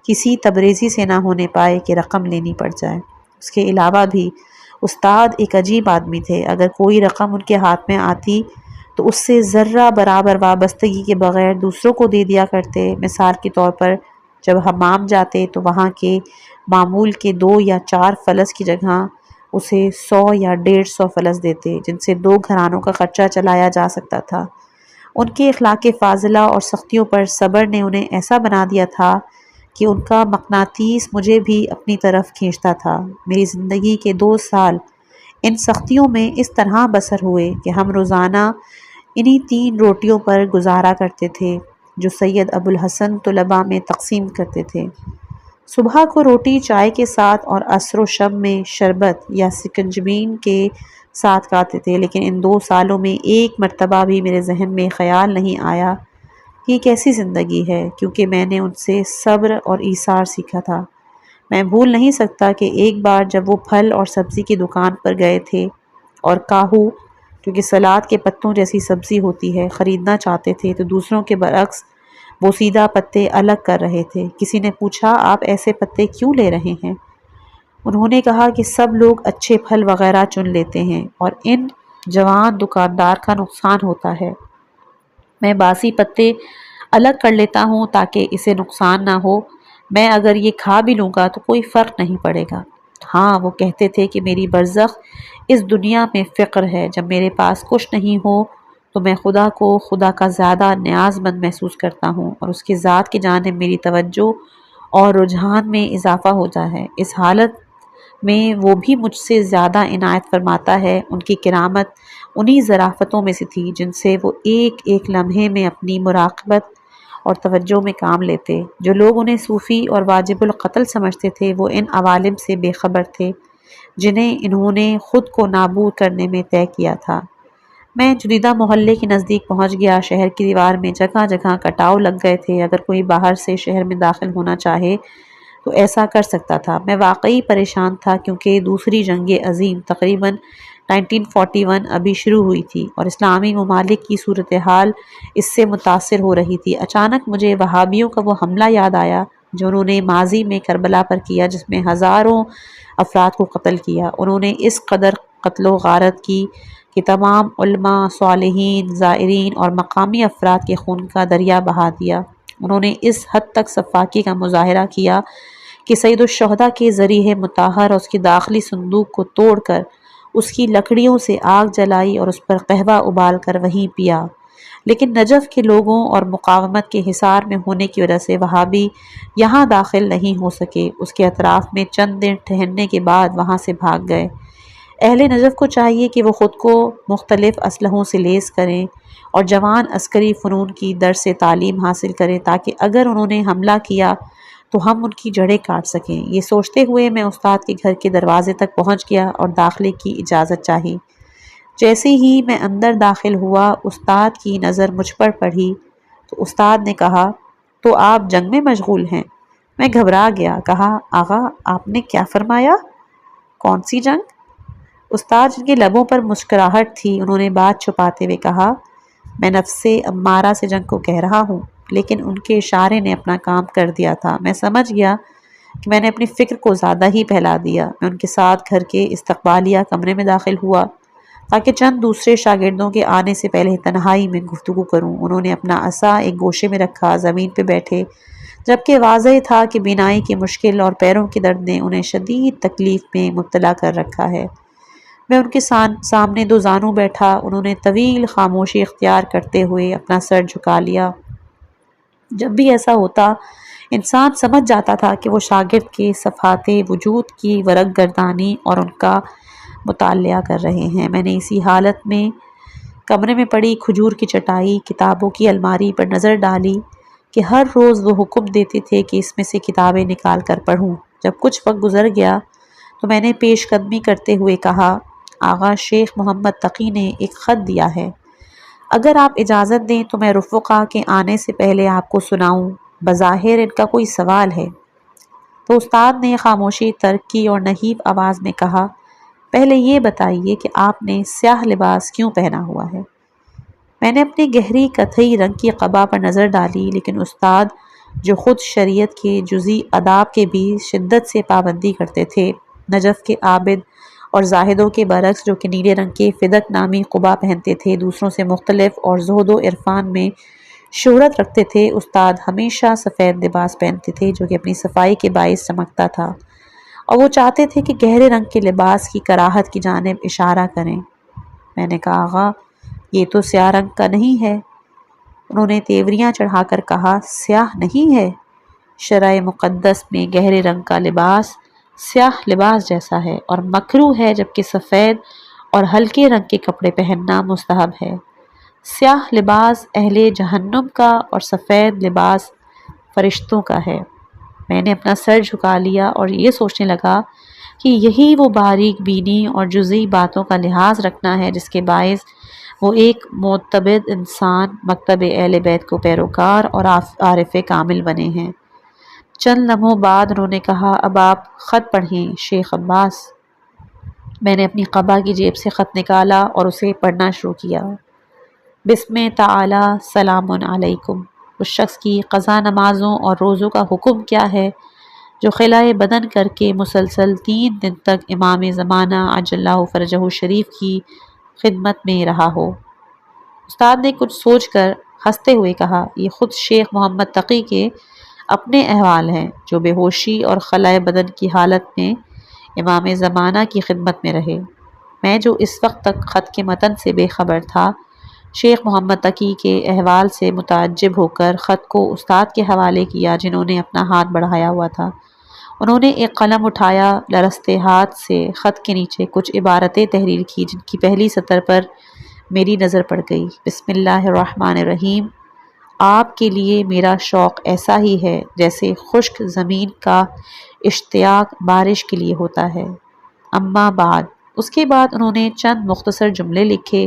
کسی تبریزی سے نہ ہونے پائے کہ رقم لینی پڑ جائے۔ اس کے علاوہ بھی استاد ایک عجیب آدمی تھے، اگر کوئی رقم ان کے ہاتھ میں آتی تو اس سے ذرہ برابر وابستگی کے بغیر دوسروں کو دے دیا کرتے۔ مثال کے طور پر جب حمام جاتے تو وہاں کے معمول کے 2 یا 4 فلس کی جگہ اسے 100 یا 150 فلس دیتے، جن سے 2 گھرانوں کا خرچہ چلایا جا سکتا تھا۔ ان کے اخلاق فاضلہ اور سختیوں پر صبر نے انہیں ایسا بنا دیا تھا کہ ان کا مقناطیس مجھے بھی اپنی طرف کھینچتا تھا۔ میری زندگی کے 2 سال ان سختیوں میں اس طرح بسر ہوئے کہ ہم روزانہ انہی 3 روٹیوں پر گزارا کرتے تھے جو سید ابو الحسن طلباء میں تقسیم کرتے تھے۔ صبح کو روٹی چائے کے ساتھ اور عصر و شب میں شربت یا سکنجبین کے ساتھ کھاتے تھے، لیکن ان 2 سالوں میں ایک مرتبہ بھی میرے ذہن میں خیال نہیں آیا کہ یہ کیسی زندگی ہے، کیونکہ میں نے ان سے صبر اور ایثار سیکھا تھا۔ میں بھول نہیں سکتا کہ ایک بار جب وہ پھل اور سبزی کی دکان پر گئے تھے اور کاہو جو کہ سلاد کے پتوں جیسی سبزی ہوتی ہے خریدنا چاہتے تھے تو دوسروں کے برعکس وہ سیدھا پتے الگ کر رہے تھے۔ کسی نے پوچھا آپ ایسے پتے کیوں لے رہے ہیں؟ انہوں نے کہا کہ سب لوگ اچھے پھل وغیرہ چن لیتے ہیں اور ان جوان دکاندار کا نقصان ہوتا ہے، میں باسی پتے الگ کر لیتا ہوں تاکہ اسے نقصان نہ ہو، میں اگر یہ کھا بھی لوں گا تو کوئی فرق نہیں پڑے گا۔ ہاں وہ کہتے تھے کہ میری برزخ اس دنیا میں فقر ہے، جب میرے پاس کچھ نہیں ہو تو میں خدا کو خدا کا زیادہ نیاز مند محسوس کرتا ہوں اور اس کی ذات کی جانب میری توجہ اور رجحان میں اضافہ ہوتا ہے۔ اس حالت میں وہ بھی مجھ سے زیادہ عنایت فرماتا ہے۔ ان کی کرامت انہی ظرافتوں میں سے تھی جن سے وہ ایک ایک لمحے میں اپنی مراقبت اور توجہ میں کام لیتے۔ جو لوگ انہیں صوفی اور واجب القتل سمجھتے تھے وہ ان عوالم سے بے خبر تھے جنہیں انہوں نے خود کو نابود کرنے میں طے کیا تھا۔ میں جدیدہ محلے کے نزدیک پہنچ گیا۔ شہر کی دیوار میں جگہ جگہ کٹاؤ لگ گئے تھے، اگر کوئی باہر سے شہر میں داخل ہونا چاہے تو ایسا کر سکتا تھا۔ میں واقعی پریشان تھا کیونکہ دوسری جنگ عظیم تقریباً 1941 ابھی شروع ہوئی تھی اور اسلامی ممالک کی صورتحال اس سے متاثر ہو رہی تھی۔ اچانک مجھے وہابیوں کا وہ حملہ یاد آیا جو انہوں نے ماضی میں کربلا پر کیا، جس میں ہزاروں افراد کو قتل کیا۔ انہوں نے اس قدر قتل و غارت کی کہ تمام علماء، صالحین، زائرین اور مقامی افراد کے خون کا دریا بہا دیا۔ انہوں نے اس حد تک سفاکی کا مظاہرہ کیا کہ سید الشہداء کے ذریعہ مطہر اور اس کی داخلی صندوق کو توڑ کر اس کی لکڑیوں سے آگ جلائی اور اس پر قہوہ ابال کر وہیں پیا۔ لیکن نجف کے لوگوں اور مقاومت کے حصار میں ہونے کی وجہ سے وہابی یہاں داخل نہیں ہو سکے۔ اس کے اطراف میں چند دن ٹہلنے کے بعد وہاں سے بھاگ گئے۔ اہل نجف کو چاہیے کہ وہ خود کو مختلف اسلحوں سے لیس کریں اور جوان عسکری فنون کی درس تعلیم حاصل کریں تاکہ اگر انہوں نے حملہ کیا تو ہم ان کی جڑیں کاٹ سکیں۔ یہ سوچتے ہوئے میں استاد کے گھر کے دروازے تک پہنچ گیا اور داخلے کی اجازت چاہی۔ جیسے ہی میں اندر داخل ہوا استاد کی نظر مجھ پر پڑی تو استاد نے کہا، تو آپ جنگ میں مشغول ہیں؟ میں گھبرا گیا، کہا، آغا آپ نے کیا فرمایا؟ کون سی جنگ؟ استاد جن کے لبوں پر مسکراہٹ تھی انہوں نے بات چھپاتے ہوئے کہا، میں نفس امارہ سے جنگ کو کہہ رہا ہوں۔ لیکن ان کے اشارے نے اپنا کام کر دیا تھا۔ میں سمجھ گیا کہ میں نے اپنی فکر کو زیادہ ہی پھیلا دیا۔ میں ان کے ساتھ گھر کے استقبالیہ کمرے میں داخل ہوا تاکہ چند دوسرے شاگردوں کے آنے سے پہلے تنہائی میں گفتگو کروں۔ انہوں نے اپنا عصا ایک گوشے میں رکھا، زمین پہ بیٹھے، جبکہ واضح تھا کہ بینائی کی مشکل اور پیروں کے درد نے انہیں شدید تکلیف میں مبتلا کر رکھا ہے۔ میں ان کے سامنے دو زانو بیٹھا۔ انہوں نے طویل خاموشی اختیار کرتے ہوئے اپنا سر جھکا لیا۔ جب بھی ایسا ہوتا انسان سمجھ جاتا تھا کہ وہ شاگرد کے صفحات وجود کی ورق گردانی اور ان کا مطالعہ کر رہے ہیں۔ میں نے اسی حالت میں کمرے میں پڑی کھجور کی چٹائی، کتابوں کی الماری پر نظر ڈالی کہ ہر روز وہ حکم دیتے تھے کہ اس میں سے کتابیں نکال کر پڑھوں۔ جب کچھ وقت گزر گیا تو میں نے پیش قدمی کرتے ہوئے کہا، آغا شیخ محمد تقی نے ایک خط دیا ہے، اگر آپ اجازت دیں تو میں رفقا کے آنے سے پہلے آپ کو سناؤں، بظاہر ان کا کوئی سوال ہے۔ تو استاد نے خاموشی ترک کی اور نحیف آواز میں کہا، پہلے یہ بتائیے کہ آپ نے سیاہ لباس کیوں پہنا ہوا ہے؟ میں نے اپنی گہری کتھئی رنگ کی قبا پر نظر ڈالی، لیکن استاد جو خود شریعت کے جزئی آداب کے بھی شدت سے پابندی کرتے تھے، نجف کے عابد اور زاہدوں کے برعکس جو کہ نیلے رنگ کے فدق نامی قبا پہنتے تھے، دوسروں سے مختلف اور زہد و عرفان میں شہرت رکھتے تھے، استاد ہمیشہ سفید لباس پہنتے تھے جو کہ اپنی صفائی کے باعث چمکتا تھا، اور وہ چاہتے تھے کہ گہرے رنگ کے لباس کی کراہت کی جانب اشارہ کریں۔ میں نے کہا، آغا یہ تو سیاہ رنگ کا نہیں ہے۔ انہوں نے تیوریاں چڑھا کر کہا، سیاہ نہیں ہے؟ شرع مقدس میں گہرے رنگ کا لباس سیاہ لباس جیسا ہے اور مکروہ ہے، جبکہ سفید اور ہلکے رنگ کے کپڑے پہننا مستحب ہے۔ سیاہ لباس اہل جہنم کا اور سفید لباس فرشتوں کا ہے۔ میں نے اپنا سر جھکا لیا اور یہ سوچنے لگا کہ یہی وہ باریک بینی اور جزئی باتوں کا لحاظ رکھنا ہے جس کے باعث وہ ایک معتبر انسان مکتب اہل بیت کو پیروکار اور عارف کامل بنے ہیں۔ چند لمحوں بعد انہوں نے کہا، اب آپ خط پڑھیں شیخ عباس۔ میں نے اپنی قبا کی جیب سے خط نکالا اور اسے پڑھنا شروع کیا۔ بسم تعالی سلام علیکم۔ اس شخص کی قضا نمازوں اور روزوں کا حکم کیا ہے جو خلائے بدن کر کے مسلسل 3 دن تک امام زمانہ عجل اللہ فرجہ شریف کی خدمت میں رہا ہو؟ استاد نے کچھ سوچ کر ہنستے ہوئے کہا، یہ خود شیخ محمد تقی کے اپنے احوال ہیں جو بے ہوشی اور خلائے بدن کی حالت میں امام زمانہ کی خدمت میں رہے۔ میں جو اس وقت تک خط کے متن سے بے خبر تھا، شیخ محمد تقی کے احوال سے متعجب ہو کر خط کو استاد کے حوالے کیا جنہوں نے اپنا ہاتھ بڑھایا ہوا تھا۔ انہوں نے ایک قلم اٹھایا، لرزتے ہاتھ سے خط کے نیچے کچھ عبارتیں تحریر کی جن کی پہلی سطر پر میری نظر پڑ گئی، بسم اللہ الرحمن الرحیم۔ آپ کے لیے میرا شوق ایسا ہی ہے جیسے خشک زمین کا اشتیاق بارش کے لیے ہوتا ہے، اما بعد۔ اس کے بعد انہوں نے چند مختصر جملے لکھے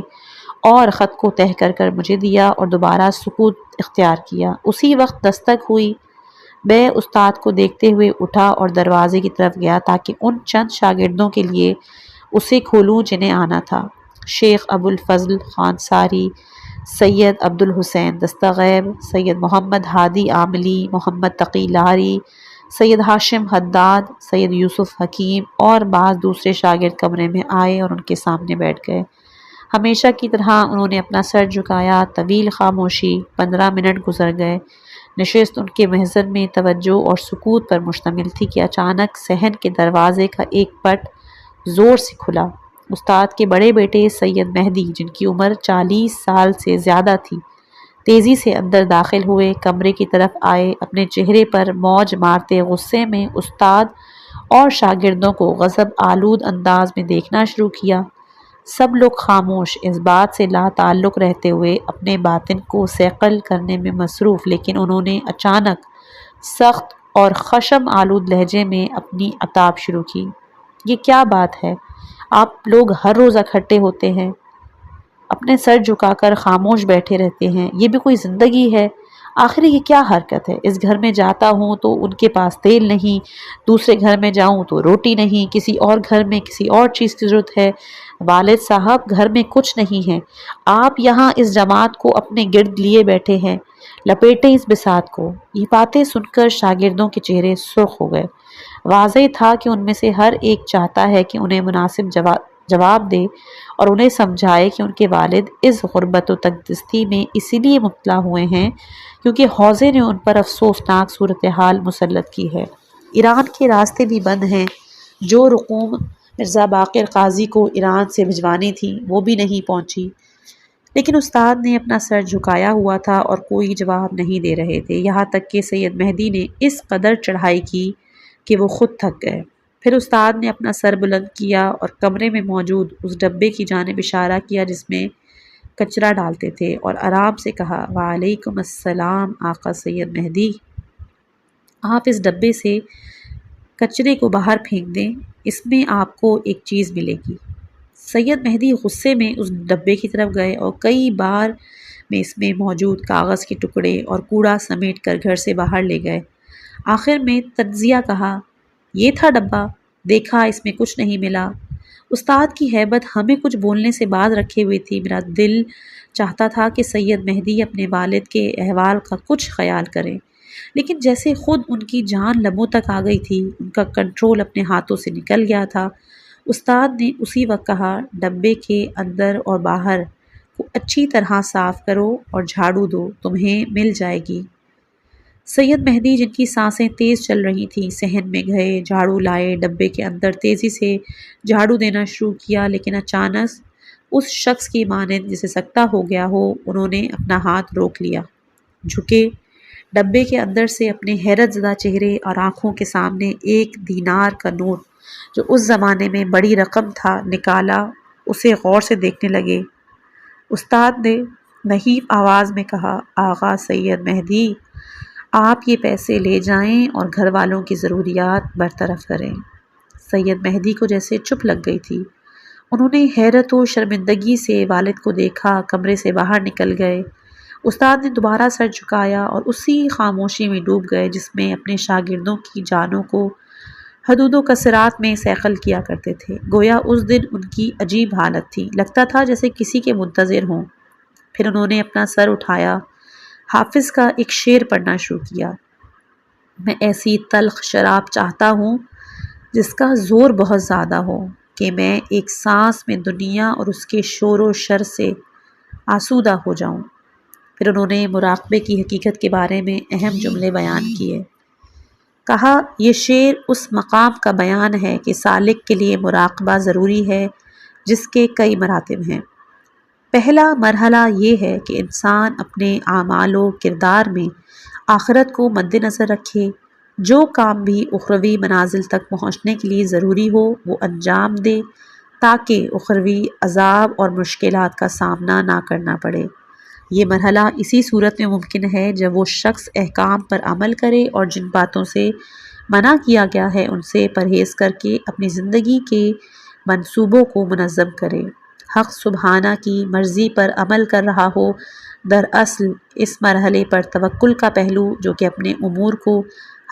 اور خط کو تہہ کر مجھے دیا اور دوبارہ سکوت اختیار کیا۔ اسی وقت دستک ہوئی۔ میں استاد کو دیکھتے ہوئے اٹھا اور دروازے کی طرف گیا تاکہ ان چند شاگردوں کے لیے اسے کھولوں جنہیں آنا تھا۔ شیخ ابو الفضل خانساری، سید عبد الحسین دستغیب، سید محمد ہادی عاملی، محمد تقی لاہری، سید ہاشم حداد، سید یوسف حکیم اور بعض دوسرے شاگرد کمرے میں آئے اور ان کے سامنے بیٹھ گئے۔ ہمیشہ کی طرح انہوں نے اپنا سر جھکایا۔ طویل خاموشی، 15 منٹ گزر گئے۔ نشست ان کے محضر میں توجہ اور سکوت پر مشتمل تھی کہ اچانک صحن کے دروازے کا ایک پٹ زور سے کھلا۔ استاد کے بڑے بیٹے سید مہدی، جن کی عمر 40 سال سے زیادہ تھی، تیزی سے اندر داخل ہوئے، کمرے کی طرف آئے، اپنے چہرے پر موج مارتے غصے میں استاد اور شاگردوں کو غضب آلود انداز میں دیکھنا شروع کیا۔ سب لوگ خاموش، اس بات سے لا تعلق رہتے ہوئے اپنے باطن کو صقل کرنے میں مصروف، لیکن انہوں نے اچانک سخت اور خشم آلود لہجے میں اپنی عتاب شروع کی۔ یہ کیا بات ہے؟ آپ لوگ ہر روز اکٹھے ہوتے ہیں، اپنے سر جھکا کر خاموش بیٹھے رہتے ہیں، یہ بھی کوئی زندگی ہے؟ آخر یہ کیا حرکت ہے؟ اس گھر میں جاتا ہوں تو ان کے پاس تیل نہیں، دوسرے گھر میں جاؤں تو روٹی نہیں، کسی اور گھر میں کسی اور چیز کی ضرورت ہے۔ والد صاحب، گھر میں کچھ نہیں ہے، آپ یہاں اس جماعت کو اپنے گرد لیے بیٹھے ہیں، لپیٹیں اس بساط کو۔ یہ باتیں سن کر شاگردوں کے چہرے سرخ ہو گئے۔ واضح تھا کہ ان میں سے ہر ایک چاہتا ہے کہ انہیں مناسب جواب دے اور انہیں سمجھائے کہ ان کے والد اس غربت و تنگدستی میں اسی لیے مبتلا ہوئے ہیں کیونکہ حوضے نے ان پر افسوسناک صورتحال مسلط کی ہے۔ ایران کے راستے بھی بند ہیں، جو رقوم مرزا باقر قاضی کو ایران سے بھجوانی تھی وہ بھی نہیں پہنچی۔ لیکن استاد نے اپنا سر جھکایا ہوا تھا اور کوئی جواب نہیں دے رہے تھے، یہاں تک کہ سید مہدی نے اس قدر چڑھائی کی کہ وہ خود تھک گئے۔ پھر استاد نے اپنا سر بلند کیا اور کمرے میں موجود اس ڈبے کی جانب اشارہ کیا جس میں کچرا ڈالتے تھے، اور آرام سے کہا، وعلیکم السلام آقا سید مہدی، آپ اس ڈبے سے کچرے کو باہر پھینک دیں، اس میں آپ کو ایک چیز ملے گی۔ سید مہدی غصے میں اس ڈبے کی طرف گئے اور کئی بار میں اس میں موجود کاغذ کے ٹکڑے اور کوڑا سمیٹ کر گھر سے باہر لے گئے۔ آخر میں تنزیہ کہا، یہ تھا ڈبہ، دیکھا اس میں کچھ نہیں ملا۔ استاد کی ہیبت ہمیں کچھ بولنے سے باز رکھے ہوئی تھی۔ میرا دل چاہتا تھا کہ سید مہدی اپنے والد کے احوال کا کچھ خیال کریں، لیکن جیسے خود ان کی جان لبوں تک آ گئی تھی، ان کا کنٹرول اپنے ہاتھوں سے نکل گیا تھا۔ استاد نے اسی وقت کہا، ڈبے کے اندر اور باہر کو اچھی طرح صاف کرو اور جھاڑو دو، تمہیں مل جائے گی۔ سید مہدی، جن کی سانسیں تیز چل رہی تھیں، صحن میں گئے، جھاڑو لائے، ڈبے کے اندر تیزی سے جھاڑو دینا شروع کیا، لیکن اچانک اس شخص کی مانند جسے سکتہ ہو گیا ہو، انہوں نے اپنا ہاتھ روک لیا، جھکے، ڈبے کے اندر سے اپنے حیرت زدہ چہرے اور آنکھوں کے سامنے 1 دینار کا نوٹ، جو اس زمانے میں بڑی رقم تھا، نکالا، اسے غور سے دیکھنے لگے۔ استاد نے نحیف آواز میں کہا، آقا سید مہدی، آپ یہ پیسے لے جائیں اور گھر والوں کی ضروریات برطرف کریں۔ سید مہدی کو جیسے چپ لگ گئی تھی، انہوں نے حیرت و شرمندگی سے والد کو دیکھا، کمرے سے باہر نکل گئے۔ استاد نے دوبارہ سر جھکایا اور اسی خاموشی میں ڈوب گئے جس میں اپنے شاگردوں کی جانوں کو حدود و کسرات میں صقل کیا کرتے تھے۔ گویا اس دن ان کی عجیب حالت تھی، لگتا تھا جیسے کسی کے منتظر ہوں۔ پھر انہوں نے اپنا سر اٹھایا، حافظ کا ایک شعر پڑھنا شروع کیا، میں ایسی تلخ شراب چاہتا ہوں جس کا زور بہت زیادہ ہو کہ میں ایک سانس میں دنیا اور اس کے شور و شر سے آسودہ ہو جاؤں۔ پھر انہوں نے مراقبے کی حقیقت کے بارے میں اہم جملے بیان کیے۔ کہا، یہ شعر اس مقام کا بیان ہے کہ سالک کے لیے مراقبہ ضروری ہے جس کے کئی مراتب ہیں۔ پہلا مرحلہ یہ ہے کہ انسان اپنے اعمال و کردار میں آخرت کو مد نظر رکھے، جو کام بھی اخروی منازل تک پہنچنے کے لیے ضروری ہو وہ انجام دے تاکہ اخروی عذاب اور مشکلات کا سامنا نہ کرنا پڑے۔ یہ مرحلہ اسی صورت میں ممکن ہے جب وہ شخص احکام پر عمل کرے اور جن باتوں سے منع کیا گیا ہے ان سے پرہیز کر کے اپنی زندگی کے منصوبوں کو منظم کرے، حق سبحانہ کی مرضی پر عمل کر رہا ہو۔ دراصل اس مرحلے پر توکل کا پہلو، جو کہ اپنے امور کو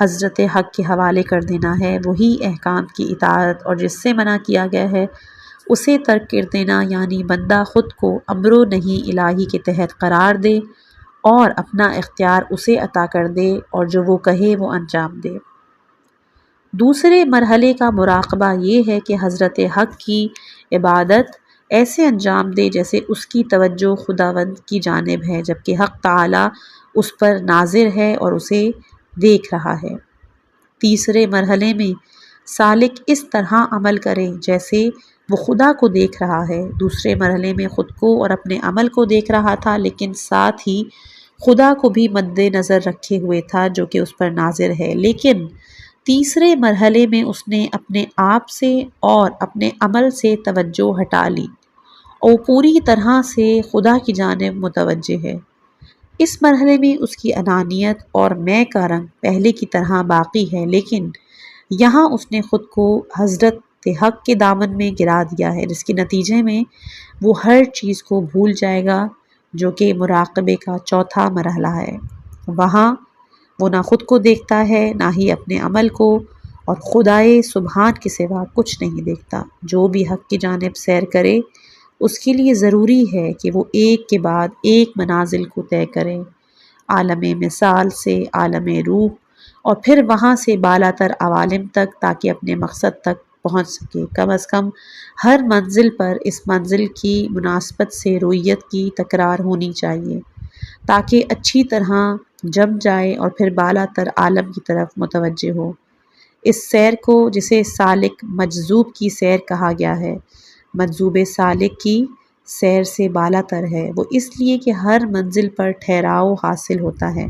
حضرت حق کے حوالے کر دینا ہے، وہی احکام کی اطاعت اور جس سے منع کیا گیا ہے اسے ترک کر دینا، یعنی بندہ خود کو امر و نہی الہی کے تحت قرار دے اور اپنا اختیار اسے عطا کر دے اور جو وہ کہے وہ انجام دے۔ دوسرے مرحلے کا مراقبہ یہ ہے کہ حضرت حق کی عبادت ایسے انجام دے جیسے اس کی توجہ خداوند کی جانب ہے، جبکہ حق تعالی اس پر ناظر ہے اور اسے دیکھ رہا ہے۔ تیسرے مرحلے میں سالک اس طرح عمل کرے جیسے وہ خدا کو دیکھ رہا ہے۔ دوسرے مرحلے میں خود کو اور اپنے عمل کو دیکھ رہا تھا، لیکن ساتھ ہی خدا کو بھی مد نظر رکھے ہوئے تھا جو کہ اس پر ناظر ہے۔ لیکن تیسرے مرحلے میں اس نے اپنے آپ سے اور اپنے عمل سے توجہ ہٹا لی اور پوری طرح سے خدا کی جانب متوجہ ہے۔ اس مرحلے میں اس کی انانیت اور میں کا رنگ پہلے کی طرح باقی ہے، لیکن یہاں اس نے خود کو حضرت حق کے دامن میں گرا دیا ہے، جس کے نتیجے میں وہ ہر چیز کو بھول جائے گا، جو کہ مراقبے کا چوتھا مرحلہ ہے۔ وہاں وہ نہ خود کو دیکھتا ہے، نہ ہی اپنے عمل کو، اور خدائے سبحان کے سوا کچھ نہیں دیکھتا۔ جو بھی حق کی جانب سیر کرے اس کے لیے ضروری ہے کہ وہ ایک کے بعد ایک منازل کو طے کرے، عالم مثال سے عالم روح اور پھر وہاں سے بالا تر عوالم تک، تاکہ اپنے مقصد تک پہنچ سکے۔ کم از کم ہر منزل پر اس منزل کی مناسبت سے رویت کی تکرار ہونی چاہیے تاکہ اچھی طرح جم جائے اور پھر بالا تر عالم کی طرف متوجہ ہو۔ اس سیر کو، جسے سالک مجذوب کی سیر کہا گیا ہے، مجذوب سالک کی سیر سے بالا تر ہے، وہ اس لیے کہ ہر منزل پر ٹھہراؤ حاصل ہوتا ہے،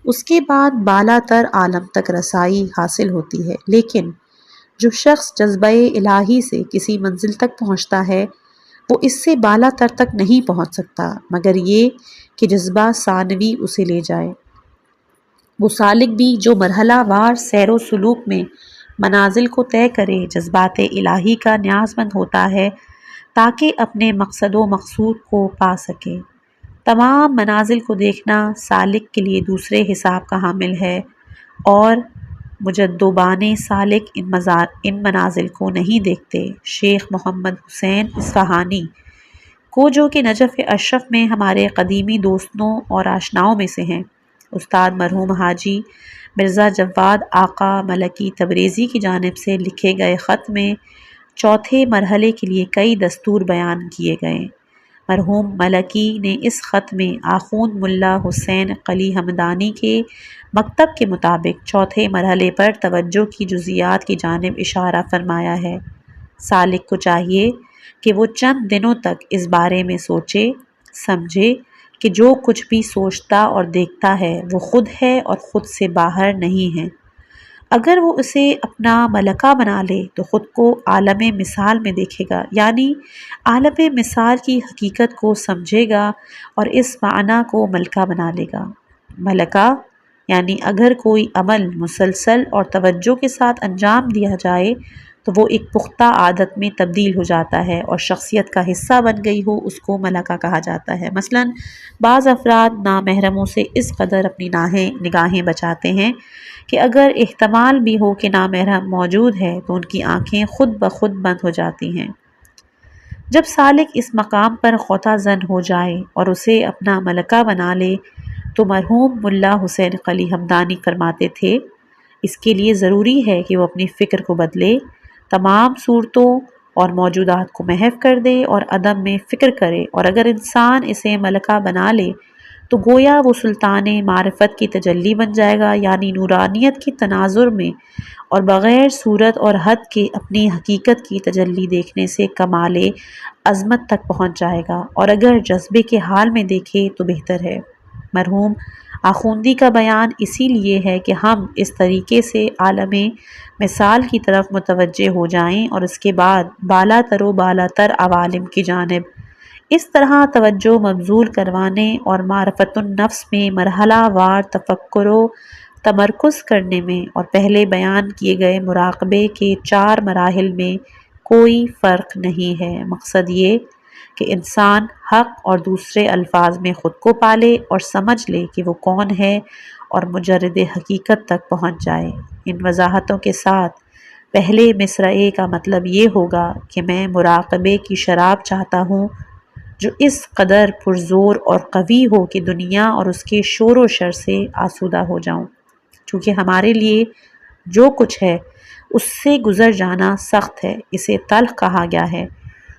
اس کے بعد بالا تر عالم تک رسائی حاصل ہوتی ہے۔ لیکن جو شخص جذبہ الہی سے کسی منزل تک پہنچتا ہے وہ اس سے بالا تر تک نہیں پہنچ سکتا مگر یہ کہ جذبہ ثانوی اسے لے جائے۔ وہ سالک بھی جو مرحلہ وار سیر و سلوک میں منازل کو طے کرے، جذبات الہی کا نیاز مند ہوتا ہے تاکہ اپنے مقصد و مقصود کو پا سکے۔ تمام منازل کو دیکھنا سالک کے لیے دوسرے حساب کا حامل ہے، اور مجدوبان سالک ان منازل کو نہیں دیکھتے۔ شیخ محمد حسین اصفہانی کو، جو کہ نجف اشرف میں ہمارے قدیمی دوستوں اور آشناؤں میں سے ہیں، استاد مرحوم حاجی مرزا جواد آقا ملکی تبریزی کی جانب سے لکھے گئے خط میں چوتھے مرحلے کے لیے کئی دستور بیان کیے گئے۔ مرحوم ملکی نے اس خط میں آخوند ملا حسین قلی ہمدانی کے مکتب کے مطابق چوتھے مرحلے پر توجہ کی جزیات کی جانب اشارہ فرمایا ہے۔ سالک کو چاہیے کہ وہ چند دنوں تک اس بارے میں سوچے سمجھے کہ جو کچھ بھی سوچتا اور دیکھتا ہے وہ خود ہے اور خود سے باہر نہیں ہے۔ اگر وہ اسے اپنا ملکہ بنا لے تو خود کو عالم مثال میں دیکھے گا، یعنی عالم مثال کی حقیقت کو سمجھے گا اور اس معنی کو ملکہ بنا لے گا۔ ملکہ یعنی اگر کوئی عمل مسلسل اور توجہ کے ساتھ انجام دیا جائے تو وہ ایک پختہ عادت میں تبدیل ہو جاتا ہے اور شخصیت کا حصہ بن گئی ہو، اس کو ملکہ کہا جاتا ہے۔ مثلا بعض افراد نامحرموں سے اس قدر اپنی نگاہیں بچاتے ہیں کہ اگر احتمال بھی ہو کہ نامحرم موجود ہے تو ان کی آنکھیں خود بخود بند ہو جاتی ہیں۔ جب سالک اس مقام پر خوطہ زن ہو جائے اور اسے اپنا ملکہ بنا لے تو مرحوم ملا حسین قلی ہمدانی فرماتے تھے، اس کے لیے ضروری ہے کہ وہ اپنی فکر کو بدلے، تمام صورتوں اور موجودات کو محو کر دے اور عدم میں فکر کرے، اور اگر انسان اسے ملکہ بنا لے تو گویا وہ سلطان معرفت کی تجلی بن جائے گا، یعنی نورانیت کی تناظر میں اور بغیر صورت اور حد کے اپنی حقیقت کی تجلی دیکھنے سے کمال عظمت تک پہنچ جائے گا، اور اگر جذبے کے حال میں دیکھے تو بہتر ہے۔ مرحوم آخوندی کا بیان اسی لیے ہے کہ ہم اس طریقے سے عالم مثال کی طرف متوجہ ہو جائیں اور اس کے بعد بالا تر و بالا تر عوالم کی جانب اس طرح توجہ مبذول کروانے اور معرفت النفس میں مرحلہ وار تفکر و تمرکز کرنے میں اور پہلے بیان کیے گئے مراقبے کے 4 مراحل میں کوئی فرق نہیں ہے۔ مقصد یہ کہ انسان حق اور دوسرے الفاظ میں خود کو پالے اور سمجھ لے کہ وہ کون ہے اور مجرد حقیقت تک پہنچ جائے۔ ان وضاحتوں کے ساتھ پہلے مصرعے کا مطلب یہ ہوگا کہ میں مراقبے کی شراب چاہتا ہوں جو اس قدر پرزور اور قوی ہو کہ دنیا اور اس کے شور و شر سے آسودہ ہو جاؤں۔ چونکہ ہمارے لیے جو کچھ ہے اس سے گزر جانا سخت ہے، اسے تلخ کہا گیا ہے،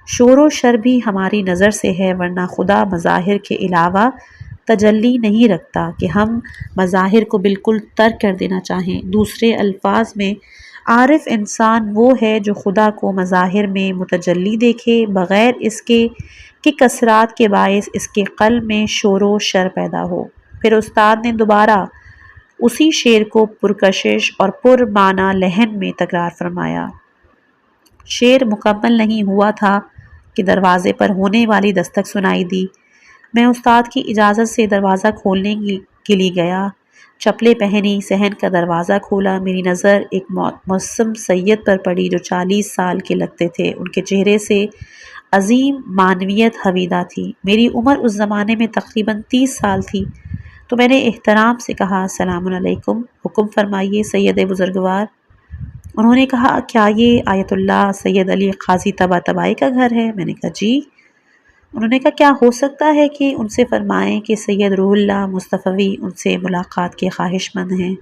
شور و شر بھی ہماری نظر سے ہے، ورنہ خدا مظاہر کے علاوہ تجلی نہیں رکھتا کہ ہم مظاہر کو بالکل ترک کر دینا چاہیں۔ دوسرے الفاظ میں عارف انسان وہ ہے جو خدا کو مظاہر میں متجلی دیکھے، بغیر اس کے کہ کثرات کے باعث اس کے قلب میں شور و شر پیدا ہو۔ پھر استاد نے دوبارہ اسی شعر کو پرکشش اور پر معنی لہن میں تکرار فرمایا۔ شعر مکمل نہیں ہوا تھا کہ دروازے پر ہونے والی دستک سنائی دی۔ میں استاد کی اجازت سے دروازہ کھولنے کے لیے گیا، چپلیں پہنی، صحن کا دروازہ کھولا۔ میری نظر ایک معصم سید پر پڑی جو 40 سال کے لگتے تھے۔ ان کے چہرے سے عظیم معنویت حویدہ تھی۔ میری عمر اس زمانے میں تقریباً 30 سال تھی، تو میں نے احترام سے کہا، السلام علیکم، حکم فرمائیے سید بزرگوار۔ انہوں نے کہا، کیا یہ آیت اللہ سید علی قاضی طباطبائی کا گھر ہے؟ میں نے کہا جی۔ انہوں نے کہا، کیا ہو سکتا ہے کہ ان سے فرمائیں کہ سید روح اللہ مصطفی ان سے ملاقات کے خواہش مند ہیں۔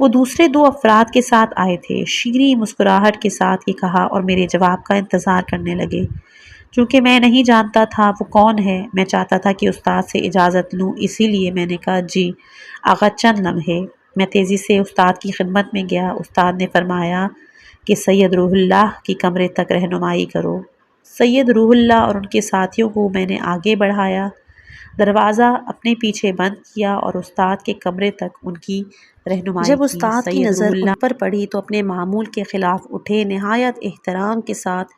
وہ دوسرے 2 افراد کے ساتھ آئے تھے۔ شیریں مسکراہٹ کے ساتھ یہ کہا اور میرے جواب کا انتظار کرنے لگے۔ چونکہ میں نہیں جانتا تھا وہ کون ہے، میں چاہتا تھا کہ استاد سے اجازت لوں، اسی لیے میں نے کہا جی آقا چند لمحے۔ میں تیزی سے استاد کی خدمت میں گیا۔ استاد نے فرمایا کہ سید روح اللہ کی کمرے تک رہنمائی کرو۔ سید روح اللہ اور ان کے ساتھیوں کو میں نے آگے بڑھایا، دروازہ اپنے پیچھے بند کیا اور استاد کے کمرے تک ان کی رہنمائی کی۔ جب استاد کی نظر ان پر پڑی تو اپنے معمول کے خلاف اٹھے، نہایت احترام کے ساتھ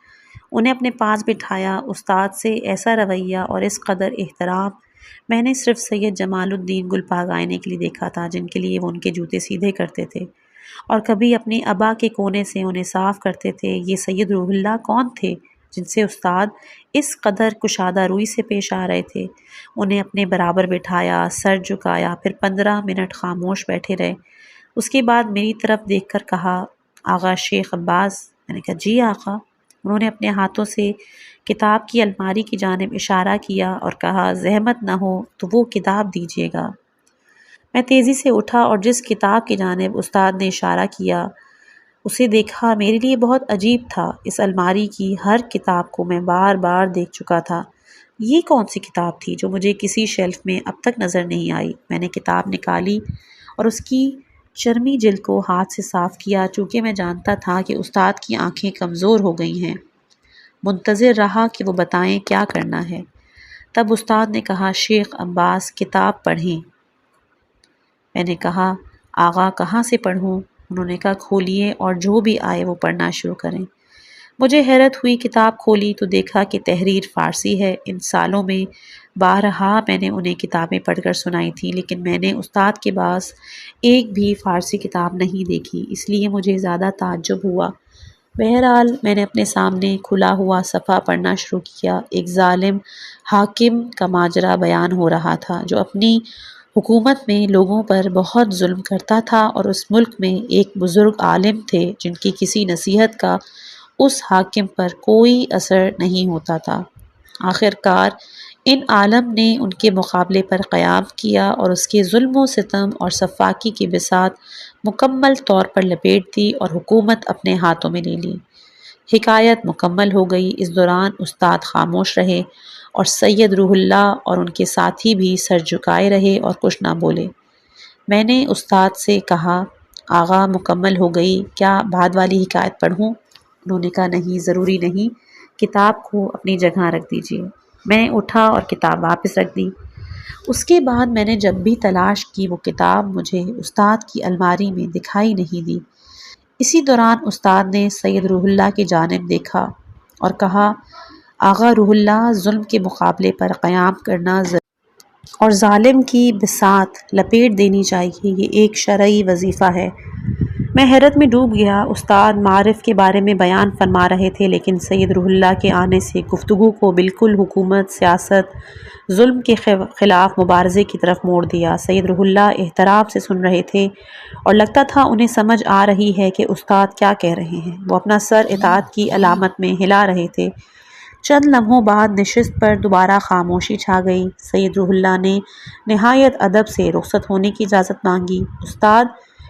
انہیں اپنے پاس بٹھایا۔ استاد سے ایسا رویہ اور اس قدر احترام میں نے صرف سید جمال الدین گلپاگائنے کے لیے دیکھا تھا، جن کے لیے وہ ان کے جوتے سیدھے کرتے تھے اور کبھی اپنی ابا کے کونے سے انہیں صاف کرتے تھے۔ یہ سید روح اللہ کون تھے جن سے استاد اس قدر کشادہ روئی سے پیش آ رہے تھے؟ انہیں اپنے برابر بٹھایا، سر جھکایا، پھر 15 منٹ خاموش بیٹھے رہے۔ اس کے بعد میری طرف دیکھ کر کہا، آغا شیخ عباس۔ میں نے کہا جی آقا۔ انہوں نے اپنے ہاتھوں سے کتاب کی الماری کی جانب اشارہ کیا اور کہا، زحمت نہ ہو تو وہ کتاب دیجیے گا۔ میں تیزی سے اٹھا اور جس کتاب کی جانب استاد نے اشارہ کیا اسے دیکھا۔ میرے لیے بہت عجیب تھا، اس الماری کی ہر کتاب کو میں بار بار دیکھ چکا تھا۔ یہ کون سی کتاب تھی جو مجھے کسی شیلف میں اب تک نظر نہیں آئی؟ میں نے کتاب نکالی اور اس کی چرمی جلد کو ہاتھ سے صاف کیا، چونکہ میں جانتا تھا کہ استاد کی آنکھیں کمزور ہو گئی ہیں۔ منتظر رہا کہ وہ بتائیں کیا کرنا ہے۔ تب استاد نے کہا، شیخ عباس کتاب پڑھیں۔ میں نے کہا، آغا کہاں سے پڑھوں؟ انہوں نے کہا، کھولیے اور جو بھی آئے وہ پڑھنا شروع کریں۔ مجھے حیرت ہوئی، کتاب کھولی تو دیکھا کہ تحریر فارسی ہے۔ ان سالوں میں بارہا میں نے انہیں کتابیں پڑھ کر سنائی تھیں، لیکن میں نے استاد کے پاس ایک بھی فارسی کتاب نہیں دیکھی، اس لیے مجھے زیادہ تعجب ہوا۔ بہرحال میں نے اپنے سامنے کھلا ہوا صفحہ پڑھنا شروع کیا۔ ایک ظالم حاکم کا ماجرا بیان ہو رہا تھا جو اپنی حکومت میں لوگوں پر بہت ظلم کرتا تھا، اور اس ملک میں ایک بزرگ عالم تھے جن کی کسی نصیحت کا اس حاکم پر کوئی اثر نہیں ہوتا تھا۔ آخر کار ان عالم نے ان کے مقابلے پر قیام کیا اور اس کے ظلم و ستم اور سفاکی کی بساط مکمل طور پر لپیٹ دی اور حکومت اپنے ہاتھوں میں لے لی۔ حکایت مکمل ہو گئی۔ اس دوران استاد خاموش رہے اور سید روح اللہ اور ان کے ساتھی بھی سر جھکائے رہے اور کچھ نہ بولے۔ میں نے استاد سے کہا، آغا مکمل ہو گئی، کیا بعد والی حکایت پڑھوں؟ انہوں نے کہا، نہیں، ضروری نہیں، کتاب کو اپنی جگہ رکھ دیجیے۔ میں اٹھا اور کتاب واپس رکھ دی۔ اس کے بعد میں نے جب بھی تلاش کی وہ کتاب مجھے استاد کی الماری میں دکھائی نہیں دی۔ اسی دوران استاد نے سید روح اللہ کی جانب دیکھا اور کہا، آغا روح اللہ، ظلم کے مقابلے پر قیام کرنا اور ظالم کی بساط لپیٹ دینی چاہیے، یہ ایک شرعی وظیفہ ہے۔ میں حیرت میں ڈوب گیا۔ استاد معارف کے بارے میں بیان فرما رہے تھے، لیکن سید روح اللہ کے آنے سے گفتگو کو بالکل حکومت، سیاست، ظلم کے خلاف مبارزے کی طرف موڑ دیا۔ سید روح اللہ احترام سے سن رہے تھے اور لگتا تھا انہیں سمجھ آ رہی ہے کہ استاد کیا کہہ رہے ہیں۔ وہ اپنا سر اطاعت کی علامت میں ہلا رہے تھے۔ چند لمحوں بعد نشست پر دوبارہ خاموشی چھا گئی۔ سید روح اللہ نے نہایت ادب سے رخصت ہونے کی اجازت مانگی۔ استاد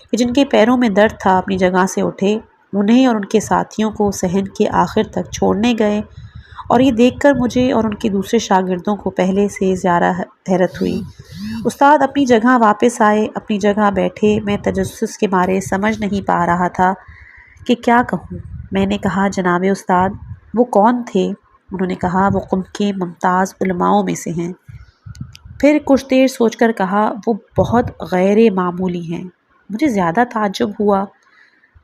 کہ جن کے پیروں میں درد تھا اپنی جگہ سے اٹھے، انہیں اور ان کے ساتھیوں کو صحن کے آخر تک چھوڑنے گئے اور یہ دیکھ کر مجھے اور ان کے دوسرے شاگردوں کو پہلے سے زیادہ حیرت ہوئی۔ استاد اپنی جگہ واپس آئے، اپنی جگہ بیٹھے۔ میں تجسس کے مارے سمجھ نہیں پا رہا تھا کہ کیا کہوں۔ میں نے کہا جناب استاد وہ کون تھے؟ انہوں نے کہا وہ قم کے ممتاز علماؤں میں سے ہیں۔ پھر کچھ دیر سوچ کر کہا وہ بہت غیر معمولی ہیں۔ مجھے زیادہ تعجب ہوا۔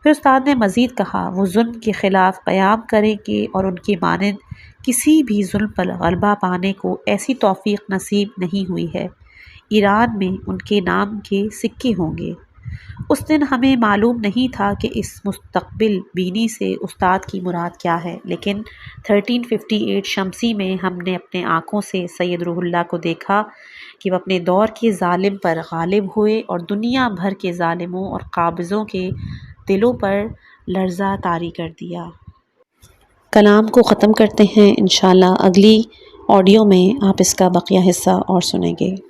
پھر استاد نے مزید کہا وہ ظلم کے خلاف قیام کریں گے اور ان کے مانند کسی بھی ظلم پر غلبہ پانے کو ایسی توفیق نصیب نہیں ہوئی ہے۔ ایران میں ان کے نام کے سکے ہوں گے۔ اس دن ہمیں معلوم نہیں تھا کہ اس مستقبل بینی سے استاد کی مراد کیا ہے، لیکن 1358 شمسی میں ہم نے اپنے آنکھوں سے سید روح اللہ کو دیکھا کہ وہ اپنے دور کے ظالم پر غالب ہوئے اور دنیا بھر کے ظالموں اور قابضوں کے دلوں پر لرزہ طاری کر دیا۔ کلام کو ختم کرتے ہیں، انشاءاللہ اگلی آڈیو میں آپ اس کا بقیہ حصہ اور سنیں گے۔